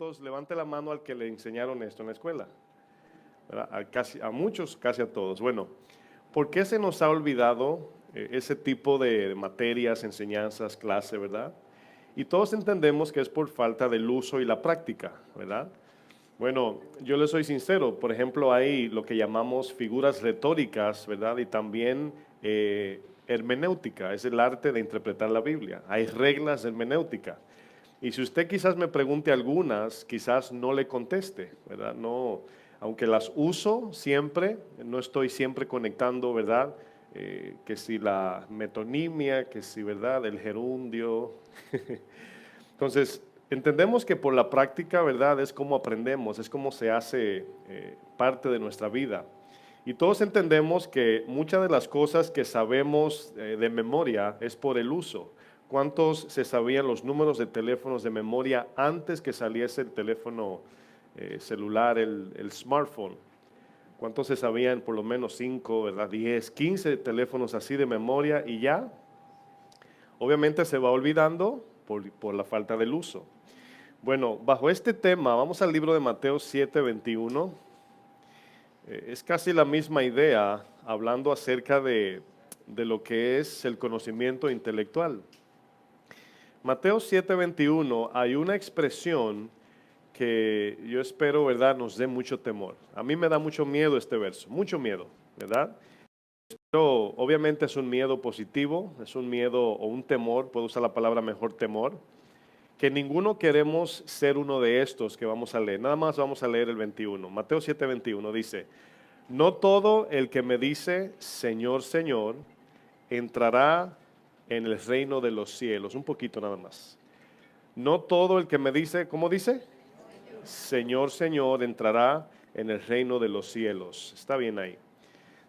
¿Cuántos? Levante la mano al que le enseñaron esto en la escuela. ¿Verdad? A muchos, casi a todos. Bueno, ¿por qué se nos ha olvidado ese tipo de materias, enseñanzas, clase, verdad? Y todos entendemos que es por falta del uso y la práctica, ¿verdad? Bueno, yo le soy sincero, por ejemplo, hay lo que llamamos figuras retóricas, ¿verdad? Y también hermenéutica, es el arte de interpretar la Biblia. Hay reglas de hermenéutica. Y si usted quizás me pregunte algunas, quizás no le conteste, ¿verdad? No, aunque las uso siempre, no estoy siempre conectando, ¿verdad? Que si la metonimia, que si, ¿verdad? El gerundio. Entonces, entendemos que por la práctica, ¿verdad? Es como aprendemos, es como se hace parte de nuestra vida. Y todos entendemos que muchas de las cosas que sabemos de memoria es por el uso. ¿Cuántos se sabían los números de teléfonos de memoria antes que saliese el teléfono celular, el smartphone? ¿Cuántos se sabían por lo menos 5, ¿verdad? 10, 15 teléfonos así de memoria y ya? Obviamente se va olvidando por la falta del uso. Bueno, bajo este tema, vamos al libro de Mateo 7:21. Es casi la misma idea, hablando acerca de lo que es el conocimiento intelectual. Mateo 7:21, hay una expresión que yo espero, ¿verdad?, nos dé mucho temor. A mí me da mucho miedo este verso, mucho miedo, ¿verdad? Pero obviamente es un miedo positivo, es un miedo o un temor, puedo usar la palabra mejor temor, que ninguno queremos ser uno de estos que vamos a leer. Nada más vamos a leer el 21. Mateo 7:21 dice, no todo el que me dice, Señor, Señor, entrará en el reino de los cielos. Un poquito nada más. No todo el que me dice, ¿cómo dice? Señor, Señor, entrará en el reino de los cielos. Está bien ahí.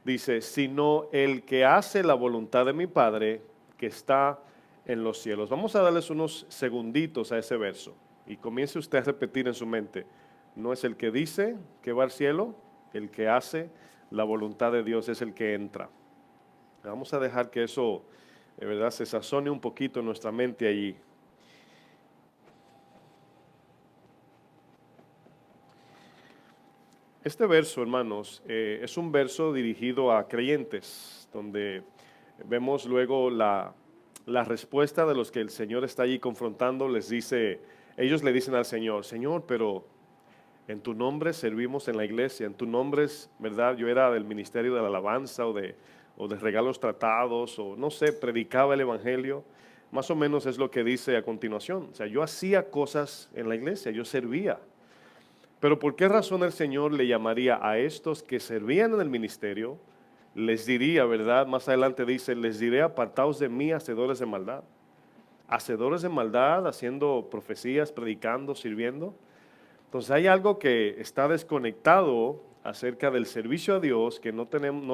Dice, sino el que hace la voluntad de mi Padre que está en los cielos. Vamos a darles unos segunditos a ese verso y comience usted a repetir en su mente. No es el que dice que va al cielo, el que hace la voluntad de Dios es el que entra. Vamos a dejar que eso, de verdad, se sazone un poquito en nuestra mente allí. Este verso, hermanos, es un verso dirigido a creyentes, donde vemos luego la respuesta de los que el Señor está allí confrontando. Les dice, ellos le dicen al Señor, Señor, pero en tu nombre servimos en la iglesia, en tu nombre, ¿verdad? Yo era del ministerio de la alabanza o de regalos tratados, o no sé, predicaba el evangelio. Más o menos es lo que dice a continuación. O sea, yo hacía cosas en la iglesia, yo servía. Pero ¿por qué razón el Señor le llamaría a estos que servían en el ministerio? Les diría, ¿verdad? Más adelante dice, les diré, apartaos de mí, hacedores de maldad. Hacedores de maldad, haciendo profecías, predicando, sirviendo. Entonces hay algo que está desconectado acerca del servicio a Dios, que no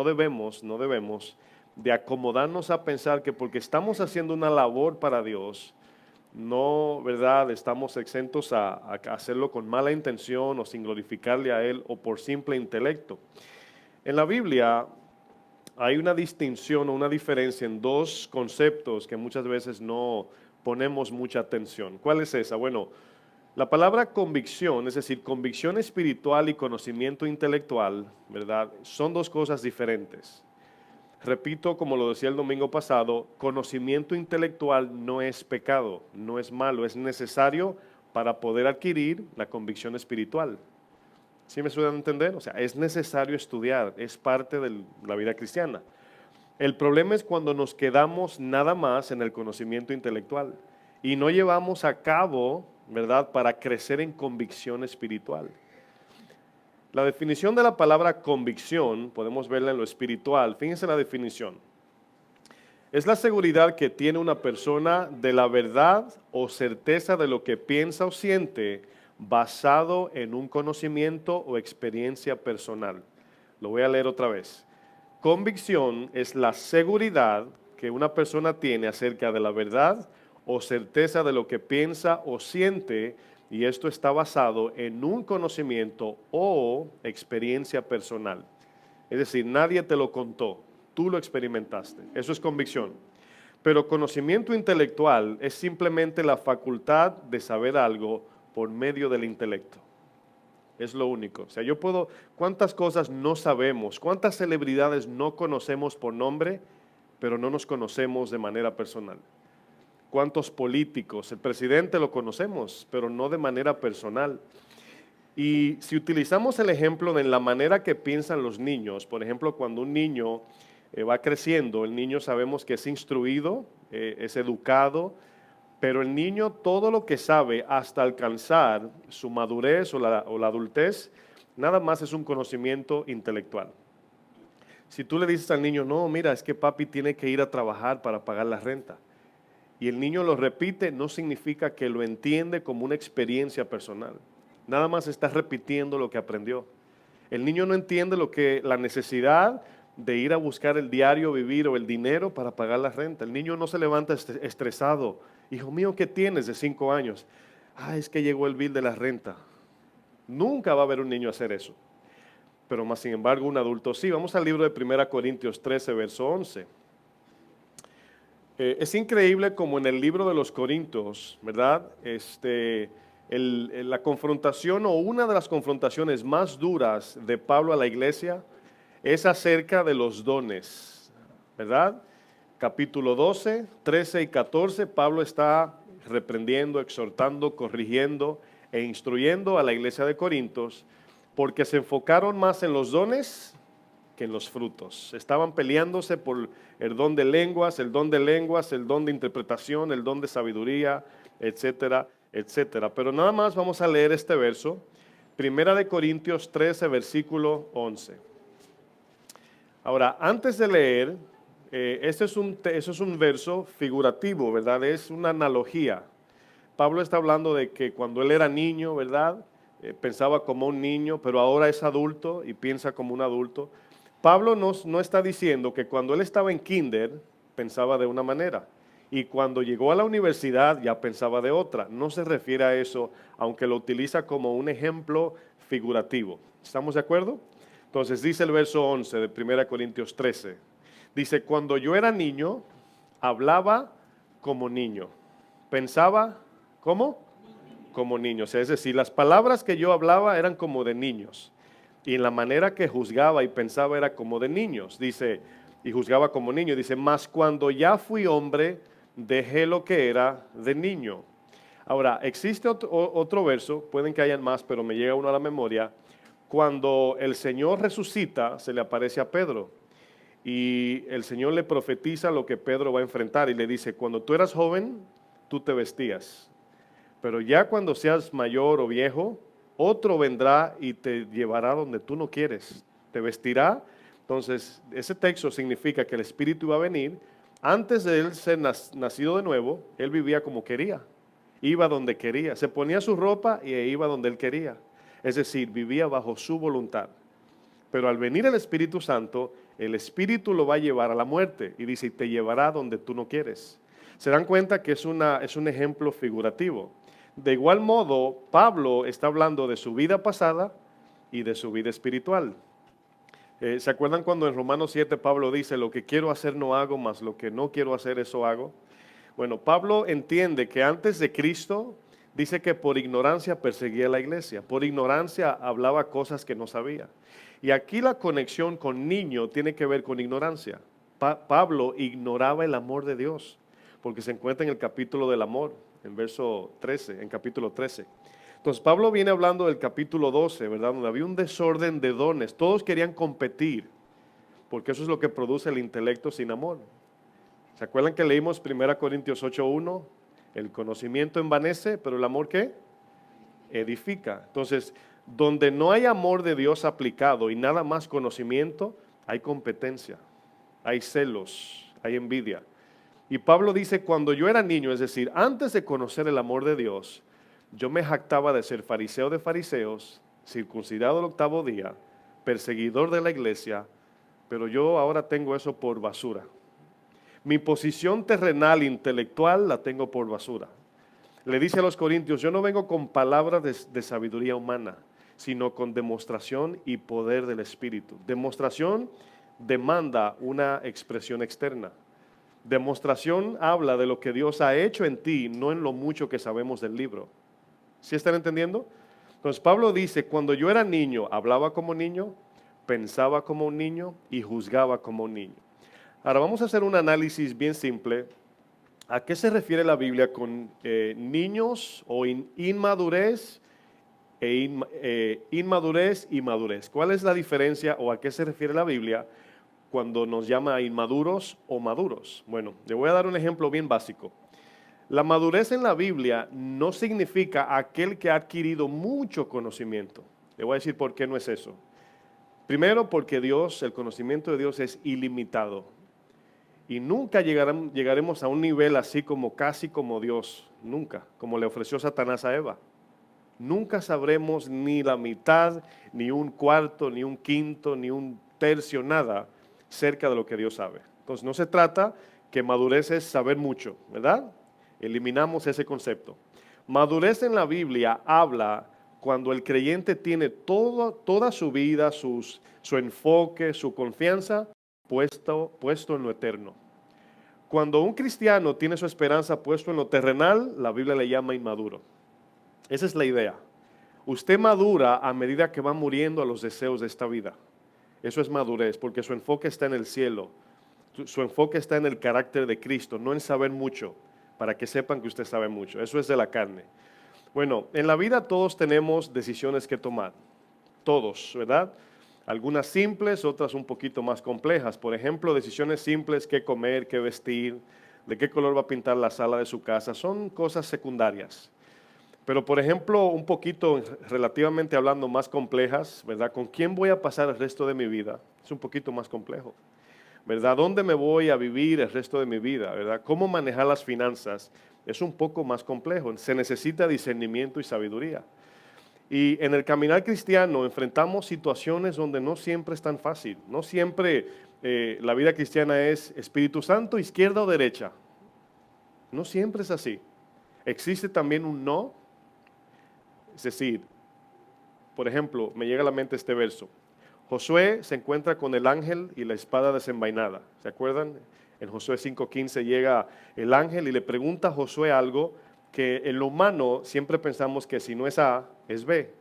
debemos de acomodarnos a pensar que porque estamos haciendo una labor para Dios, no, ¿verdad?, estamos exentos a hacerlo con mala intención o sin glorificarle a Él o por simple intelecto. En la Biblia hay una distinción o una diferencia en dos conceptos que muchas veces no ponemos mucha atención. ¿Cuál es esa? Bueno, la palabra convicción, es decir, convicción espiritual y conocimiento intelectual, ¿verdad?, son dos cosas diferentes. Repito, como lo decía el domingo pasado, conocimiento intelectual no es pecado, no es malo, es necesario para poder adquirir la convicción espiritual. ¿Sí me suelen entender? O sea, es necesario estudiar, es parte de la vida cristiana. El problema es cuando nos quedamos nada más en el conocimiento intelectual y no llevamos a cabo, ¿verdad?, para crecer en convicción espiritual. La definición de la palabra convicción, podemos verla en lo espiritual. Fíjense la definición. Es la seguridad que tiene una persona de la verdad o certeza de lo que piensa o siente basado en un conocimiento o experiencia personal. Lo voy a leer otra vez. Convicción es la seguridad que una persona tiene acerca de la verdad o certeza de lo que piensa o siente, y esto está basado en un conocimiento o experiencia personal. Es decir, nadie te lo contó, tú lo experimentaste. Eso es convicción. Pero conocimiento intelectual es simplemente la facultad de saber algo por medio del intelecto. Es lo único. O sea, ¿cuántas cosas no sabemos? ¿Cuántas celebridades no conocemos por nombre, pero no nos conocemos de manera personal? ¿Cuántos políticos? El presidente lo conocemos, pero no de manera personal. Y si utilizamos el ejemplo de la manera que piensan los niños, por ejemplo, cuando un niño va creciendo, el niño sabemos que es instruido, es educado, pero el niño todo lo que sabe hasta alcanzar su madurez o la adultez, nada más es un conocimiento intelectual. Si tú le dices al niño, no, mira, es que papi tiene que ir a trabajar para pagar la renta, y el niño lo repite, no significa que lo entiende como una experiencia personal. Nada más está repitiendo lo que aprendió. El niño no entiende la necesidad de ir a buscar el diario vivir o el dinero para pagar la renta. El niño no se levanta estresado. Hijo mío, ¿qué tienes de 5 años? Es que llegó el bill de la renta. Nunca va a haber un niño hacer eso. Pero más sin embargo un adulto sí. Vamos al libro de 1 Corintios 13, verso 11. Es increíble como en el libro de los Corintios, ¿verdad? La confrontación o una de las confrontaciones más duras de Pablo a la iglesia es acerca de los dones, ¿verdad? Capítulo 12, 13 y 14, Pablo está reprendiendo, exhortando, corrigiendo e instruyendo a la iglesia de Corintios porque se enfocaron más en los dones que en los frutos. Estaban peleándose por el don de lenguas, el don de interpretación, el don de sabiduría, etcétera, etcétera. Pero nada más vamos a leer este verso, 1 Corintios 13, versículo 11. Ahora, antes de leer, eso es un verso figurativo, ¿verdad? Es una analogía. Pablo está hablando de que cuando él era niño, ¿verdad? Pensaba como un niño, pero ahora es adulto y piensa como un adulto. Pablo no está diciendo que cuando él estaba en kinder pensaba de una manera y cuando llegó a la universidad ya pensaba de otra. No se refiere a eso, aunque lo utiliza como un ejemplo figurativo. ¿Estamos de acuerdo? Entonces dice el verso 11 de 1 Corintios 13. Dice, cuando yo era niño, hablaba como niño. Pensaba, ¿cómo? Como niño. O sea, es decir, las palabras que yo hablaba eran como de niños. Y en la manera que juzgaba y pensaba era como de niños, dice, y juzgaba como niño, dice, mas cuando ya fui hombre, dejé lo que era de niño. Ahora, existe otro verso, pueden que hayan más, pero me llega uno a la memoria, cuando el Señor resucita, se le aparece a Pedro, y el Señor le profetiza lo que Pedro va a enfrentar, y le dice, cuando tú eras joven, tú te vestías, pero ya cuando seas mayor o viejo, otro vendrá y te llevará donde tú no quieres, te vestirá. Entonces, ese texto significa que el Espíritu iba a venir. Antes de él ser nacido de nuevo, él vivía como quería, iba donde quería, se ponía su ropa y iba donde él quería. Es decir, vivía bajo su voluntad. Pero al venir el Espíritu Santo, el Espíritu lo va a llevar a la muerte y dice, te llevará donde tú no quieres. Se dan cuenta que es un ejemplo figurativo. De igual modo, Pablo está hablando de su vida pasada y de su vida espiritual. ¿Se acuerdan cuando en Romanos 7 Pablo dice, lo que quiero hacer no hago, mas lo que no quiero hacer eso hago? Bueno, Pablo entiende que antes de Cristo, dice que por ignorancia perseguía a la iglesia, por ignorancia hablaba cosas que no sabía. Y aquí la conexión con niño tiene que ver con ignorancia. Pablo ignoraba el amor de Dios, porque se encuentra en el capítulo del amor. En verso 13, en capítulo 13. Entonces Pablo viene hablando del capítulo 12, ¿verdad? Donde había un desorden de dones. Todos querían competir, porque eso es lo que produce el intelecto sin amor. ¿Se acuerdan que leímos 1 Corintios 8:1? El conocimiento envanece, pero el amor ¿qué? Edifica. Entonces, donde no hay amor de Dios aplicado y nada más conocimiento, hay competencia, hay celos, hay envidia. Y Pablo dice, cuando yo era niño, es decir, antes de conocer el amor de Dios, yo me jactaba de ser fariseo de fariseos, circuncidado el 8º día, perseguidor de la iglesia, pero yo ahora tengo eso por basura. Mi posición terrenal, intelectual, la tengo por basura. Le dice a los corintios, yo no vengo con palabras de sabiduría humana, sino con demostración y poder del Espíritu. Demostración demanda una expresión externa. Demostración habla de lo que Dios ha hecho en ti, no en lo mucho que sabemos del libro. ¿Sí están entendiendo? Entonces Pablo dice, cuando yo era niño, hablaba como niño, pensaba como un niño y juzgaba como un niño. Ahora vamos a hacer un análisis bien simple. ¿A qué se refiere la Biblia con niños o inmadurez inmadurez y madurez? ¿Cuál es la diferencia o a qué se refiere la Biblia cuando nos llama a inmaduros o maduros? Bueno, le voy a dar un ejemplo bien básico. La madurez en la Biblia no significa aquel que ha adquirido mucho conocimiento. Le voy a decir por qué no es eso. Primero, porque Dios, el conocimiento de Dios es ilimitado. Y nunca llegaremos a un nivel así como casi como Dios. Nunca, como le ofreció Satanás a Eva. Nunca sabremos ni la mitad, ni un cuarto, ni un quinto, ni un tercio, nada cerca de lo que Dios sabe. Entonces no se trata que madurez es saber mucho, ¿verdad? Eliminamos ese concepto. Madurez en la Biblia habla cuando el creyente tiene toda su vida, su enfoque, su confianza puesto en lo eterno. Cuando un cristiano tiene su esperanza puesto en lo terrenal, la Biblia le llama inmaduro. Esa es la idea. Usted madura a medida que va muriendo a los deseos de esta vida. Eso es madurez, porque su enfoque está en el cielo. Su enfoque está en el carácter de Cristo, no en saber mucho, para que sepan que usted sabe mucho. Eso es de la carne. Bueno, en la vida todos tenemos decisiones que tomar. Todos, ¿verdad? Algunas simples, otras un poquito más complejas. Por ejemplo, decisiones simples, qué comer, qué vestir, de qué color va a pintar la sala de su casa. Son cosas secundarias. Pero, por ejemplo, un poquito, relativamente hablando, más complejas, ¿verdad? ¿Con quién voy a pasar el resto de mi vida? Es un poquito más complejo, ¿verdad? ¿Dónde me voy a vivir el resto de mi vida, ¿verdad? ¿Cómo manejar las finanzas? Es un poco más complejo. Se necesita discernimiento y sabiduría. Y en el caminar cristiano enfrentamos situaciones donde no siempre es tan fácil. No siempre la vida cristiana es Espíritu Santo, izquierda o derecha. No siempre es así. Existe también un no. Es decir, por ejemplo, me llega a la mente este verso. Josué se encuentra con el ángel y la espada desenvainada. ¿Se acuerdan? En Josué 5:15 llega el ángel y le pregunta a Josué algo que en lo humano siempre pensamos que si no es A, es B.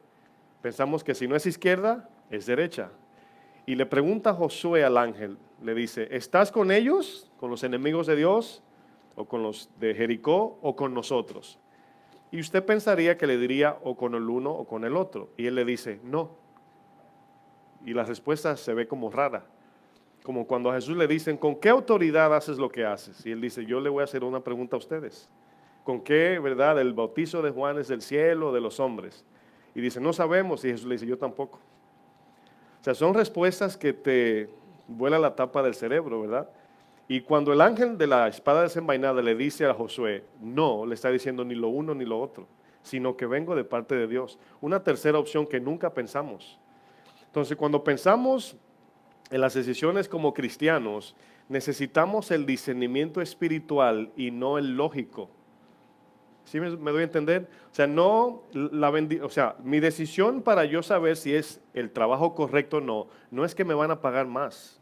Pensamos que si no es izquierda, es derecha. Y le pregunta a Josué al ángel, le dice, ¿estás con ellos, con los enemigos de Dios, o con los de Jericó, o con nosotros? Y usted pensaría que le diría o con el uno o con el otro. Y él le dice, no. Y la respuesta se ve como rara. Como cuando a Jesús le dicen, ¿con qué autoridad haces lo que haces? Y él dice, yo le voy a hacer una pregunta a ustedes. ¿Con qué, verdad? ¿El bautizo de Juan es del cielo o de los hombres? Y dice, no sabemos. Y Jesús le dice, yo tampoco. O sea, son respuestas que te vuela la tapa del cerebro, ¿verdad? Y cuando el ángel de la espada desenvainada le dice a Josué, no, le está diciendo ni lo uno ni lo otro, sino que vengo de parte de Dios. Una tercera opción que nunca pensamos. Entonces, cuando pensamos en las decisiones como cristianos, necesitamos el discernimiento espiritual y no el lógico. ¿Sí me doy a entender? O sea, mi decisión para yo saber si es el trabajo correcto o no, no es que me van a pagar más.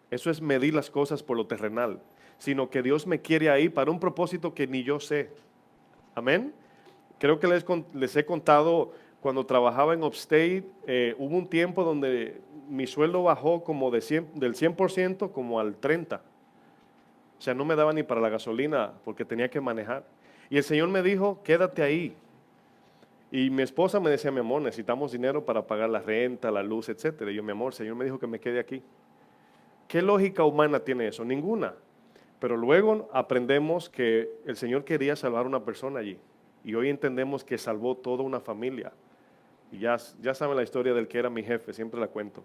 Eso es medir las cosas por lo terrenal, sino que Dios me quiere ahí para un propósito que ni yo sé. Amén. Creo que les he contado cuando trabajaba en Upstate, hubo un tiempo donde mi sueldo bajó como del 100% como al 30%. O sea, no me daba ni para la gasolina porque tenía que manejar. Y el Señor me dijo, quédate ahí. Y mi esposa me decía, mi amor, necesitamos dinero para pagar la renta, la luz, etcétera. Y yo, mi amor, el Señor me dijo que me quede aquí. ¿Qué lógica humana tiene eso? Ninguna. Pero luego aprendemos que el Señor quería salvar a una persona allí. Y hoy entendemos que salvó toda una familia. Y ya saben la historia del que era mi jefe, siempre la cuento.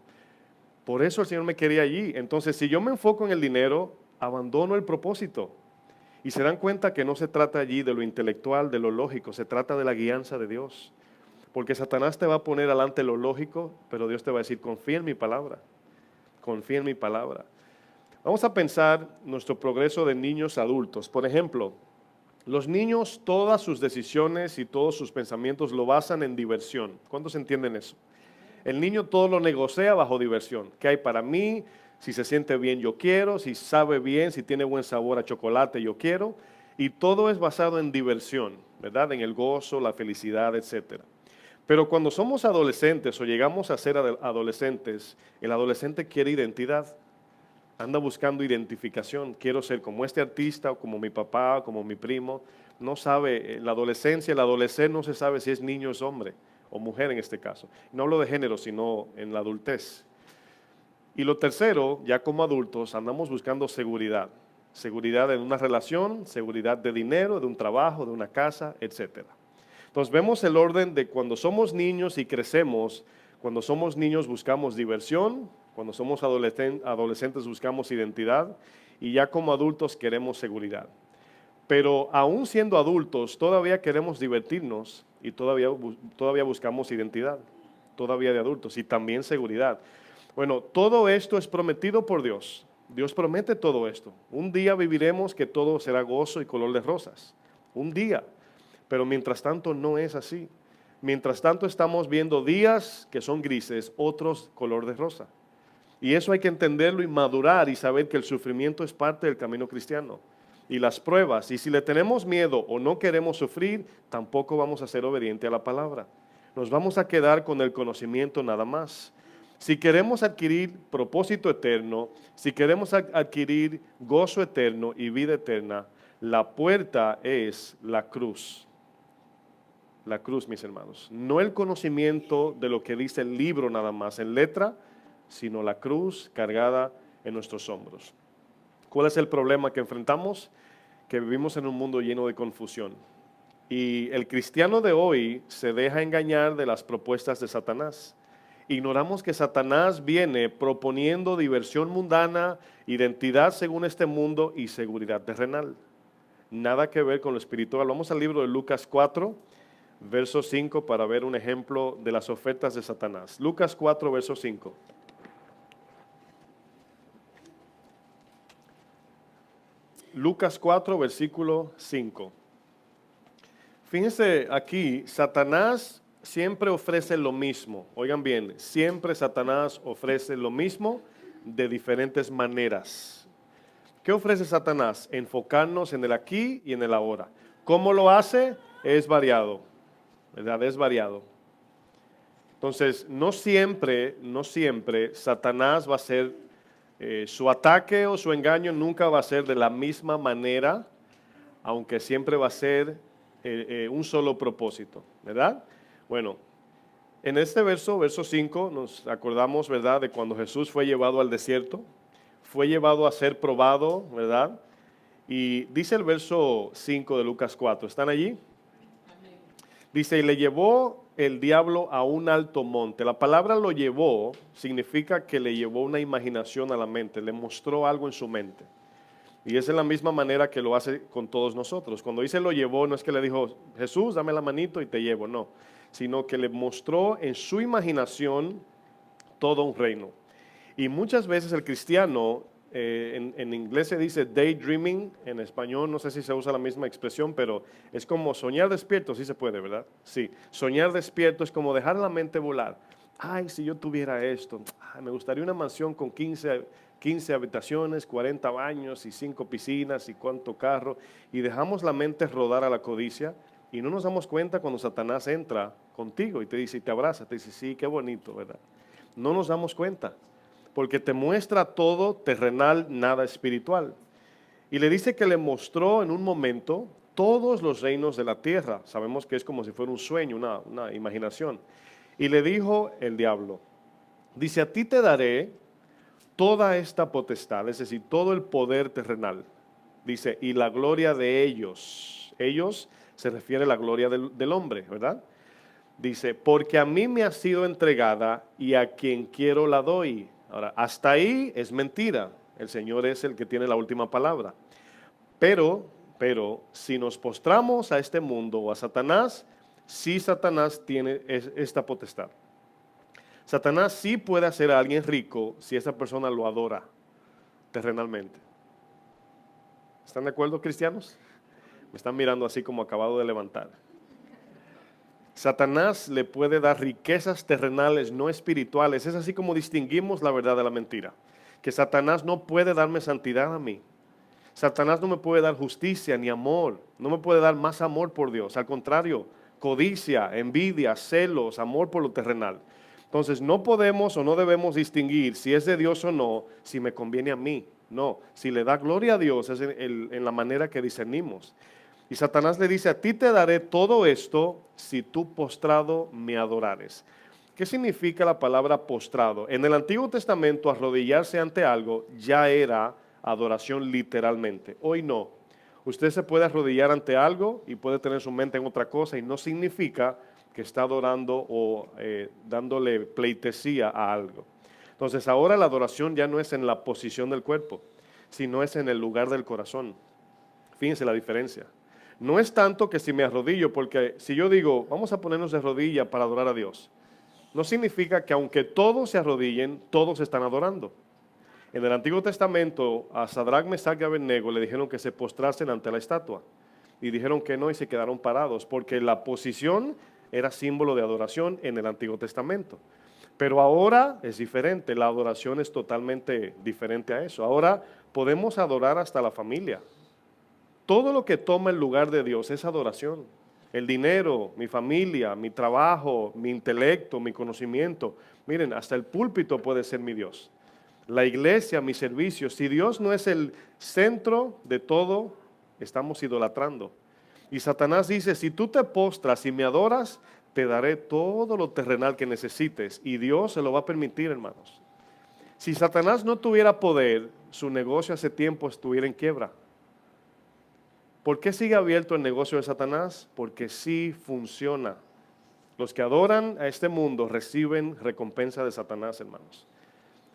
Por eso el Señor me quería allí. Entonces, si yo me enfoco en el dinero, abandono el propósito. Y se dan cuenta que no se trata allí de lo intelectual, de lo lógico, se trata de la guianza de Dios. Porque Satanás te va a poner adelante lo lógico, pero Dios te va a decir, confía en mi palabra. Confía en mi palabra. Vamos a pensar nuestro progreso de niños a adultos. Por ejemplo, los niños, todas sus decisiones y todos sus pensamientos lo basan en diversión. ¿Cuántos entienden eso? El niño todo lo negocia bajo diversión. ¿Qué hay para mí? Si se siente bien, yo quiero. Si sabe bien, si tiene buen sabor a chocolate, yo quiero. y todo es basado en diversión, ¿verdad? En el gozo, la felicidad, etcétera. Pero cuando somos adolescentes o llegamos a ser adolescentes, el adolescente quiere identidad, anda buscando identificación. Quiero ser como este artista, o como mi papá, o como mi primo. No sabe, en la adolescencia, el adolescente no se sabe si es niño o es hombre, o mujer en este caso. No hablo de género, sino en la adultez. Y lo tercero, ya como adultos, andamos buscando seguridad. Seguridad en una relación, seguridad de dinero, de un trabajo, de una casa, etcétera. Entonces vemos el orden de cuando somos niños y crecemos. Cuando somos niños buscamos diversión, cuando somos adolescentes buscamos identidad y ya como adultos queremos seguridad. Pero aún siendo adultos todavía queremos divertirnos y todavía buscamos identidad, todavía de adultos y también seguridad. Bueno, todo esto es prometido por Dios. Dios promete todo esto. Un día viviremos que todo será gozo y color de rosas. Un día. Pero mientras tanto no es así. Mientras tanto estamos viendo días que son grises, otros color de rosa. Y eso hay que entenderlo y madurar y saber que el sufrimiento es parte del camino cristiano. Y las pruebas, y si le tenemos miedo o no queremos sufrir, tampoco vamos a ser obedientes a la palabra. Nos vamos a quedar con el conocimiento nada más. Si queremos adquirir propósito eterno, si queremos adquirir gozo eterno y vida eterna, la puerta es la cruz. La cruz, mis hermanos. No el conocimiento de lo que dice el libro nada más en letra, sino la cruz cargada en nuestros hombros. ¿Cuál es el problema que enfrentamos? Que vivimos en un mundo lleno de confusión. Y el cristiano de hoy se deja engañar de las propuestas de Satanás. Ignoramos que Satanás viene proponiendo diversión mundana, identidad según este mundo y seguridad terrenal. Nada que ver con lo espiritual. Vamos al libro de Lucas 4, verso 5 para ver un ejemplo de las ofertas de Satanás. Lucas 4, verso 5. Lucas 4, versículo 5. Fíjense aquí, Satanás siempre ofrece lo mismo. Oigan bien, siempre Satanás ofrece lo mismo de diferentes maneras. ¿Qué ofrece Satanás? Enfocarnos en el aquí y en el ahora. ¿Cómo lo hace? Es variado, ¿verdad? Es variado. Entonces, no siempre Satanás va a ser, su ataque o su engaño nunca va a ser de la misma manera, aunque siempre va a ser un solo propósito, ¿verdad? Bueno, en este verso 5, nos acordamos, ¿verdad?, de cuando Jesús fue llevado al desierto, fue llevado a ser probado, ¿verdad? Y dice el verso 5 de Lucas 4, ¿están allí? Dice, y le llevó el diablo a un alto monte. La palabra lo llevó significa que le llevó una imaginación a la mente, le mostró algo en su mente. Y esa es la misma manera que lo hace con todos nosotros. Cuando dice lo llevó, no es que le dijo, Jesús, dame la manito y te llevo, no. Sino que le mostró en su imaginación todo un reino. Y muchas veces el cristiano, en inglés se dice daydreaming, en español no sé si se usa la misma expresión, pero es como soñar despierto, sí se puede, ¿verdad? Sí, soñar despierto es como dejar la mente volar. Ay, si yo tuviera esto, me gustaría una mansión con 15 habitaciones, 40 baños y 5 piscinas y cuánto carro. Y dejamos la mente rodar a la codicia y no nos damos cuenta cuando Satanás entra contigo y te dice, y te abraza, te dice, sí, qué bonito, ¿verdad? No nos damos cuenta, porque te muestra todo terrenal, nada espiritual. Y le dice que le mostró en un momento todos los reinos de la tierra. Sabemos que es como si fuera un sueño, una imaginación. Y le dijo el diablo, dice, a ti te daré toda esta potestad, es decir, todo el poder terrenal. Dice, y la gloria de ellos. Ellos se refiere a la gloria del hombre, ¿verdad? Dice, porque a mí me ha sido entregada y a quien quiero la doy. Ahora, hasta ahí es mentira. El Señor es el que tiene la última palabra. Pero, si nos postramos a este mundo o a Satanás, sí Satanás tiene esta potestad. Satanás sí puede hacer a alguien rico si esa persona lo adora terrenalmente. ¿Están de acuerdo, cristianos? Me están mirando así como acabado de levantar. Satanás le puede dar riquezas terrenales, no espirituales. Es así como distinguimos la verdad de la mentira. Que Satanás no puede darme santidad a mí. Satanás no me puede dar justicia ni amor, no me puede dar más amor por Dios. Al contrario, codicia, envidia, celos, amor por lo terrenal. Entonces no podemos o no debemos distinguir si es de Dios o no, si me conviene a mí. No, si le da gloria a Dios es en la manera que discernimos. Y Satanás le dice, a ti te daré todo esto si tú postrado me adorares. ¿Qué significa la palabra postrado? En el Antiguo Testamento arrodillarse ante algo ya era adoración literalmente. Hoy no. Usted se puede arrodillar ante algo y puede tener su mente en otra cosa y no significa que está adorando o dándole pleitesía a algo. Entonces ahora la adoración ya no es en la posición del cuerpo, sino es en el lugar del corazón. Fíjense la diferencia. No es tanto que si me arrodillo, porque si yo digo, vamos a ponernos de rodilla para adorar a Dios, no significa que aunque todos se arrodillen, todos están adorando. En el Antiguo Testamento, a Sadrach, Mesach y Abednego le dijeron que se postrasen ante la estatua. Y dijeron que no y se quedaron parados, porque la posición era símbolo de adoración en el Antiguo Testamento. Pero ahora es diferente, la adoración es totalmente diferente a eso. Ahora podemos adorar hasta la familia. Todo lo que toma el lugar de Dios es adoración. El dinero, mi familia, mi trabajo, mi intelecto, mi conocimiento. Miren, hasta el púlpito puede ser mi Dios. La iglesia, mi servicio. Si Dios no es el centro de todo, estamos idolatrando. Y Satanás dice, si tú te postras y me adoras, te daré todo lo terrenal que necesites. Y Dios se lo va a permitir, hermanos. Si Satanás no tuviera poder, su negocio hace tiempo estuviera en quiebra. ¿Por qué sigue abierto el negocio de Satanás? Porque sí funciona. Los que adoran a este mundo reciben recompensa de Satanás, hermanos.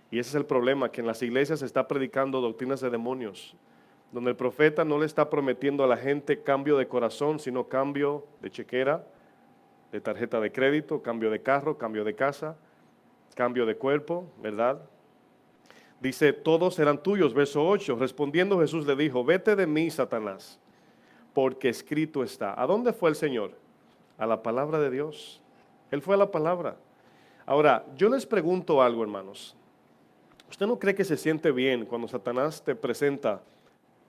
Y ese es el problema, que en las iglesias se está predicando doctrinas de demonios, donde el profeta no le está prometiendo a la gente cambio de corazón, sino cambio de chequera, de tarjeta de crédito, cambio de carro, cambio de casa, cambio de cuerpo, ¿verdad? Dice, todos serán tuyos, verso 8. Respondiendo Jesús le dijo, vete de mí, Satanás, porque escrito está. ¿A dónde fue el Señor? A la palabra de Dios. Él fue a la palabra. Ahora, yo les pregunto algo, hermanos. ¿Usted no cree que se siente bien cuando Satanás te presenta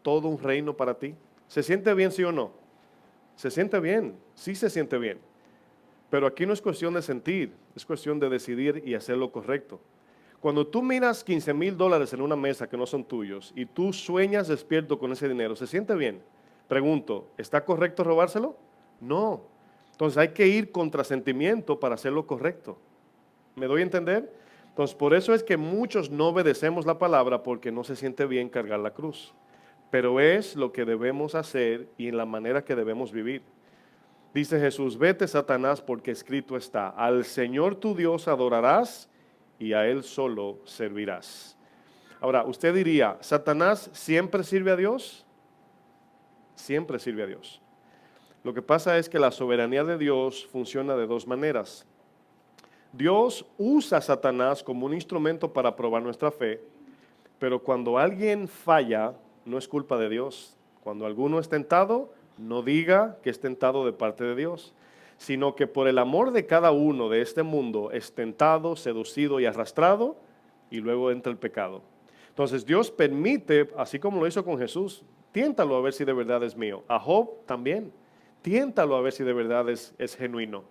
todo un reino para ti? ¿Se siente bien, sí o no? Se siente bien, sí se siente bien. Pero aquí no es cuestión de sentir, es cuestión de decidir y hacer lo correcto. Cuando tú miras $15,000 en una mesa que no son tuyos y tú sueñas despierto con ese dinero, ¿se siente bien? Pregunto, ¿está correcto robárselo? No. Entonces hay que ir contra sentimiento para hacer lo correcto. ¿Me doy a entender? Entonces por eso es que muchos no obedecemos la palabra porque no se siente bien cargar la cruz. Pero es lo que debemos hacer y en la manera que debemos vivir. Dice Jesús, vete Satanás porque escrito está, al Señor tu Dios adorarás y a Él solo servirás. Ahora, usted diría, ¿Satanás siempre sirve a Dios? Siempre sirve a Dios. Lo que pasa es que la soberanía de Dios funciona de dos maneras. Dios usa a Satanás como un instrumento para probar nuestra fe, pero cuando alguien falla, no es culpa de Dios. Cuando alguno es tentado, no diga que es tentado de parte de Dios, sino que por el amor de cada uno de este mundo es tentado, seducido y arrastrado, y luego entra el pecado. Entonces Dios permite, así como lo hizo con Jesús, tiéntalo a ver si de verdad es mío. A Job también, tiéntalo a ver si de verdad es genuino.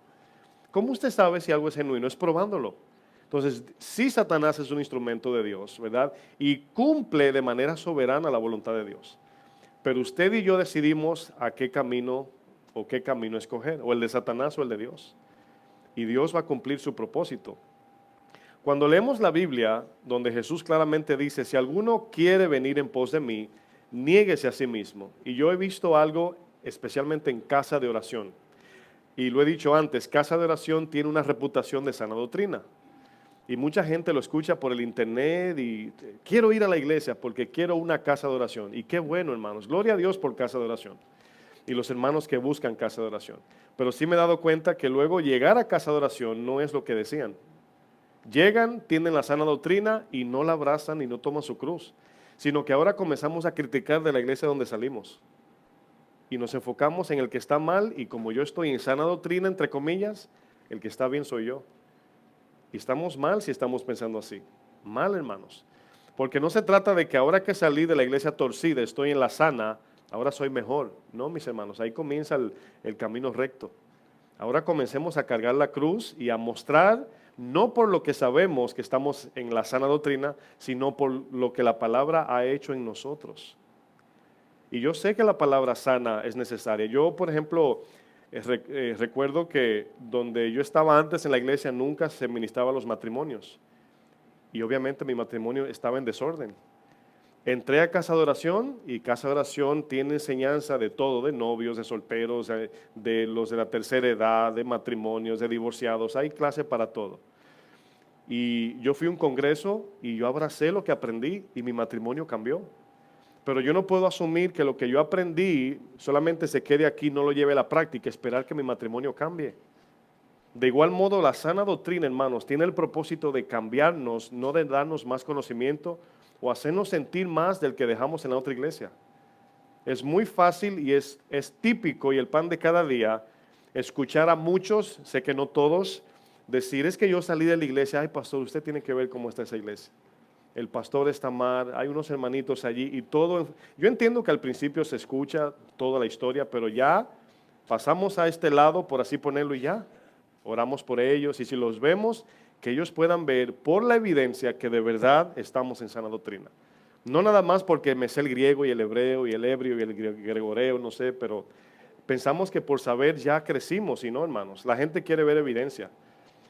¿Cómo usted sabe si algo es genuino? Es probándolo. Entonces, sí, Satanás es un instrumento de Dios, ¿verdad? Y cumple de manera soberana la voluntad de Dios. Pero usted y yo decidimos a qué camino o qué camino escoger, o el de Satanás o el de Dios. Y Dios va a cumplir su propósito. Cuando leemos la Biblia, donde Jesús claramente dice, si alguno quiere venir en pos de mí, niéguese a sí mismo. Y yo he visto algo especialmente en casa de oración. Y lo he dicho antes, casa de oración tiene una reputación de sana doctrina. Y mucha gente lo escucha por el internet y quiero ir a la iglesia porque quiero una casa de oración. Y qué bueno, hermanos. Gloria a Dios por casa de oración. Y los hermanos que buscan casa de oración. Pero sí me he dado cuenta que luego llegar a casa de oración no es lo que decían. Llegan, tienen la sana doctrina y no la abrazan y no toman su cruz. Sino que ahora comenzamos a criticar de la iglesia donde salimos. Y nos enfocamos en el que está mal y como yo estoy en sana doctrina, entre comillas, el que está bien soy yo. Y estamos mal si estamos pensando así. Mal, hermanos. Porque no se trata de que ahora que salí de la iglesia torcida, estoy en la sana, ahora soy mejor. No, mis hermanos, ahí comienza el camino recto. Ahora comencemos a cargar la cruz y a mostrar, no por lo que sabemos que estamos en la sana doctrina, sino por lo que la palabra ha hecho en nosotros. Y yo sé que la palabra sana es necesaria. Yo, por ejemplo, recuerdo que donde yo estaba antes en la iglesia nunca se ministraban los matrimonios. Y obviamente mi matrimonio estaba en desorden. Entré a Casa de Oración y Casa de Oración tiene enseñanza de todo, de novios, de solteros, de los de la tercera edad, de matrimonios, de divorciados, hay clase para todo. Y yo fui a un congreso y yo abracé lo que aprendí y mi matrimonio cambió. Pero yo no puedo asumir que lo que yo aprendí solamente se quede aquí, no lo lleve a la práctica, esperar que mi matrimonio cambie. De igual modo, la sana doctrina, hermanos, tiene el propósito de cambiarnos, no de darnos más conocimiento o hacernos sentir más del que dejamos en la otra iglesia. Es muy fácil y es típico y el pan de cada día escuchar a muchos, sé que no todos, decir, es que yo salí de la iglesia, ay pastor, usted tiene que ver cómo está esa iglesia. El pastor está mal, hay unos hermanitos allí y todo. Yo entiendo que al principio se escucha toda la historia, pero ya pasamos a este lado, por así ponerlo, y ya. Oramos por ellos y si los vemos, que ellos puedan ver por la evidencia que de verdad estamos en sana doctrina. No nada más porque me sé el griego y el hebreo y el hebrio y el gregoreo, no sé, pero pensamos que por saber ya crecimos y no, hermanos. La gente quiere ver evidencia.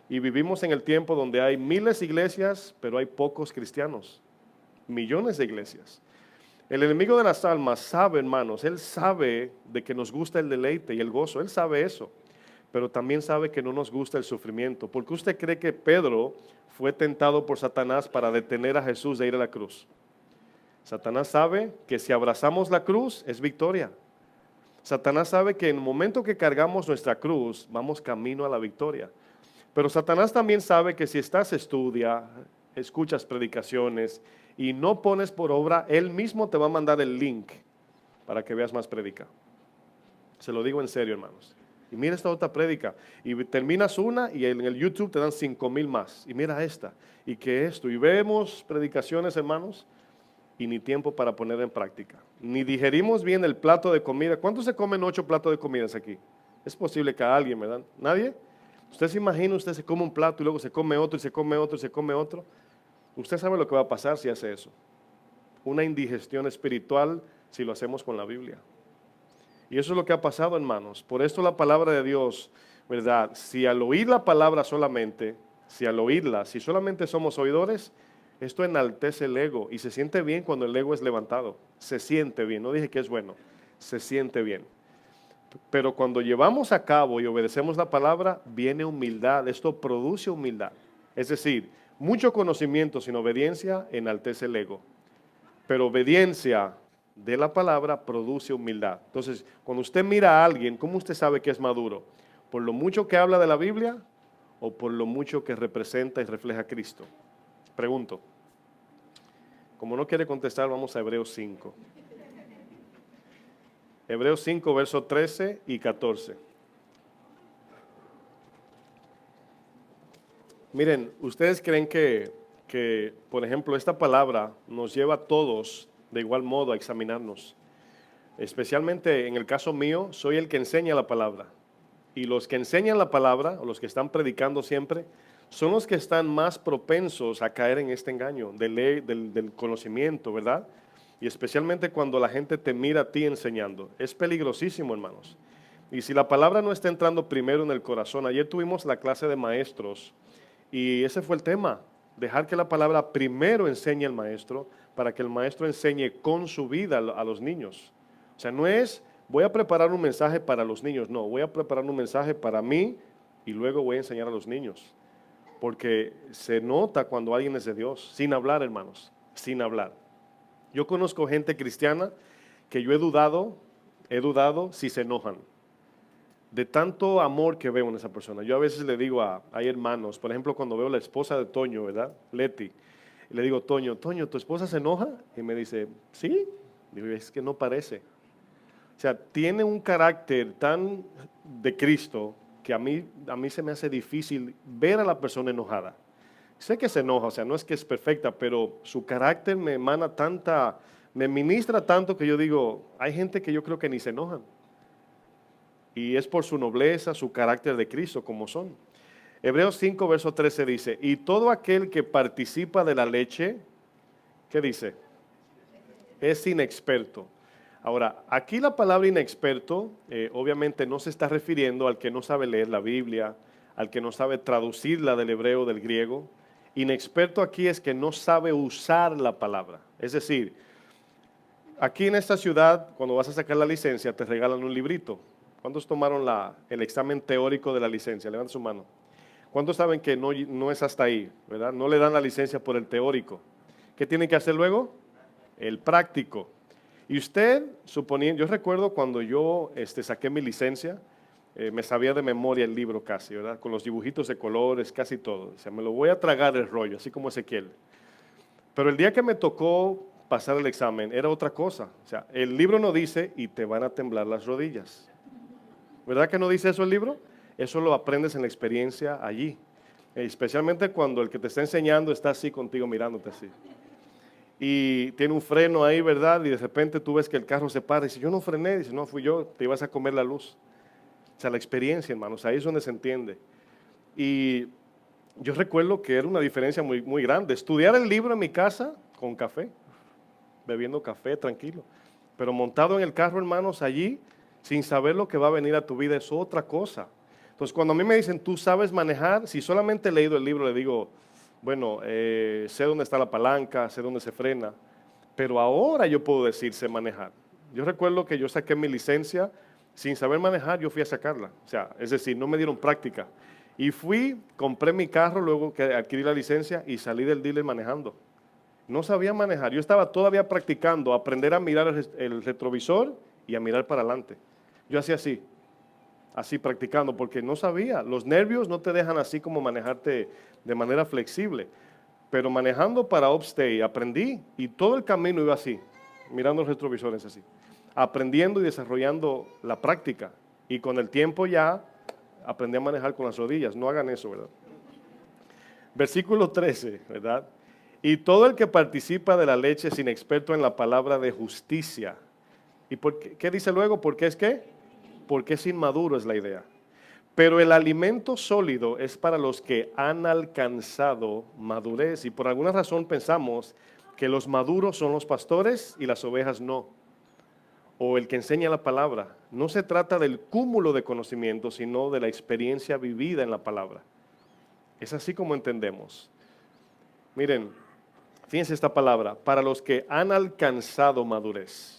Y vivimos en el tiempo donde hay miles de iglesias, pero hay pocos cristianos. Millones de iglesias. El enemigo de las almas sabe, hermanos, él sabe de que nos gusta el deleite y el gozo. Él sabe eso. Pero también sabe que no nos gusta el sufrimiento. ¿Por qué usted cree que Pedro fue tentado por Satanás para detener a Jesús de ir a la cruz? Satanás sabe que si abrazamos la cruz es victoria. Satanás sabe que en el momento que cargamos nuestra cruz, vamos camino a la victoria. Pero Satanás también sabe que si estás escuchas predicaciones y no pones por obra, él mismo te va a mandar el link para que veas más prédica. Se lo digo en serio, hermanos. Y mira esta otra prédica. Y terminas una y en el YouTube te dan 5,000 más. Y mira esta. Y que esto. Y vemos predicaciones, hermanos, y ni tiempo para poner en práctica. Ni digerimos bien el plato de comida. ¿Cuántos se comen 8 platos de comidas aquí? Es posible que a alguien, ¿verdad? ¿Nadie? Usted se imagina, usted se come un plato y luego se come otro y se come otro y se come otro. Usted sabe lo que va a pasar si hace eso. Una indigestión espiritual si lo hacemos con la Biblia. Y eso es lo que ha pasado, hermanos. Por esto la palabra de Dios, ¿verdad? Si al oír la palabra solamente, si solamente somos oidores, esto enaltece el ego y se siente bien cuando el ego es levantado. Se siente bien, no dije que es bueno, se siente bien. Pero cuando llevamos a cabo y obedecemos la palabra, viene humildad. Esto produce humildad. Es decir, mucho conocimiento sin obediencia enaltece el ego. Pero obediencia de la palabra produce humildad. Entonces, cuando usted mira a alguien, ¿cómo usted sabe que es maduro? ¿Por lo mucho que habla de la Biblia o por lo mucho que representa y refleja a Cristo? Pregunto. Como no quiere contestar, vamos a Hebreos 5. Hebreos 5, versos 13 y 14. Miren, ¿ustedes creen que, por ejemplo, esta palabra nos lleva a todos de igual modo a examinarnos? Especialmente en el caso mío, soy el que enseña la palabra. Y los que enseñan la palabra, o los que están predicando siempre, son los que están más propensos a caer en este engaño del conocimiento, ¿verdad? Y especialmente cuando la gente te mira a ti enseñando. Es peligrosísimo, hermanos. Y si la palabra no está entrando primero en el corazón, ayer tuvimos la clase de maestros y ese fue el tema, dejar que la palabra primero enseñe al maestro para que el maestro enseñe con su vida a los niños. O sea, no es, voy a preparar un mensaje para los niños, no, voy a preparar un mensaje para mí y luego voy a enseñar a los niños. Porque se nota cuando alguien es de Dios, sin hablar, hermanos, sin hablar. Yo conozco gente cristiana que yo he dudado si se enojan. De tanto amor que veo en esa persona. Yo a veces le digo hay hermanos, por ejemplo, cuando veo la esposa de Toño, ¿verdad? Leti. Y le digo, Toño, ¿tu esposa se enoja? Y me dice, sí. Digo, es que no parece. O sea, tiene un carácter tan de Cristo que a mí se me hace difícil ver a la persona enojada. Sé que se enoja, o sea, no es que es perfecta, pero su carácter me emana tanta, me ministra tanto que yo digo, hay gente que yo creo que ni se enojan. Y es por su nobleza, su carácter de Cristo como son. Hebreos 5, verso 13 dice, y todo aquel que participa de la leche, ¿qué dice? Es inexperto. Ahora, aquí la palabra inexperto obviamente no se está refiriendo al que no sabe leer la Biblia, al que no sabe traducirla del hebreo o del griego. Inexperto aquí es que no sabe usar la palabra. Es decir, aquí en esta ciudad, cuando vas a sacar la licencia, te regalan un librito. ¿Cuántos tomaron el examen teórico de la licencia? Levanten su mano. ¿Cuántos saben que no es hasta ahí, verdad? No le dan la licencia por el teórico. ¿Qué tienen que hacer luego? El práctico. Y usted, suponiendo, yo recuerdo cuando yo saqué mi licencia, me sabía de memoria el libro casi, ¿verdad? Con los dibujitos de colores, casi todo. O sea, me lo voy a tragar el rollo, así como Ezequiel. Pero el día que me tocó pasar el examen era otra cosa. O sea, el libro no dice y te van a temblar las rodillas. ¿Verdad que no dice eso el libro? Eso lo aprendes en la experiencia allí. Especialmente cuando el que te está enseñando está así contigo mirándote así. Y tiene un freno ahí, ¿verdad? Y de repente tú ves que el carro se para y dice, yo no frené. Dice, no, fui yo, te ibas a comer la luz. O sea, la experiencia, hermanos, ahí es donde se entiende. Y yo recuerdo que era una diferencia muy, muy grande. Estudiar el libro en mi casa con café, bebiendo café tranquilo. Pero montado en el carro, hermanos, allí, sin saber lo que va a venir a tu vida, es otra cosa. Entonces, cuando a mí me dicen, tú sabes manejar, si solamente he leído el libro, le digo, bueno, sé dónde está la palanca, sé dónde se frena, pero ahora yo puedo decir sé manejar. Yo recuerdo que yo saqué mi licencia sin saber manejar, yo fui a sacarla. O sea, es decir, no me dieron práctica. Y fui, compré mi carro luego que adquirí la licencia y salí del dealer manejando. No sabía manejar, yo estaba todavía practicando, aprender a mirar el retrovisor y a mirar para adelante. Yo hacía así practicando, porque no sabía. Los nervios no te dejan así como manejarte de manera flexible. Pero manejando para Upstate aprendí y todo el camino iba así, mirando los retrovisores así, aprendiendo y desarrollando la práctica. Y con el tiempo ya aprendí a manejar con las rodillas. No hagan eso, ¿verdad? Versículo 13, ¿verdad? Y todo el que participa de la leche es inexperto en la palabra de justicia. ¿Y por qué dice luego? ¿Por qué es qué? Porque es inmaduro, es la idea. Pero el alimento sólido es para los que han alcanzado madurez. Y por alguna razón pensamos que los maduros son los pastores y las ovejas no. O el que enseña la palabra. No se trata del cúmulo de conocimiento, sino de la experiencia vivida en la palabra. Es así como entendemos. Miren, fíjense esta palabra, para los que han alcanzado madurez.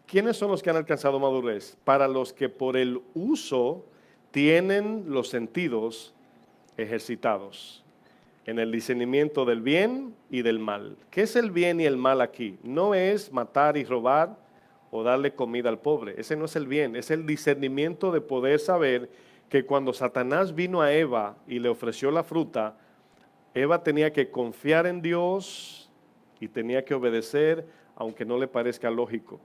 ¿Quiénes son los que han alcanzado madurez? Para los que por el uso tienen los sentidos ejercitados en el discernimiento del bien y del mal. ¿Qué es el bien y el mal aquí? No es matar y robar o darle comida al pobre. Ese no es el bien, es el discernimiento de poder saber que cuando Satanás vino a Eva y le ofreció la fruta, Eva tenía que confiar en Dios y tenía que obedecer aunque no le parezca lógico.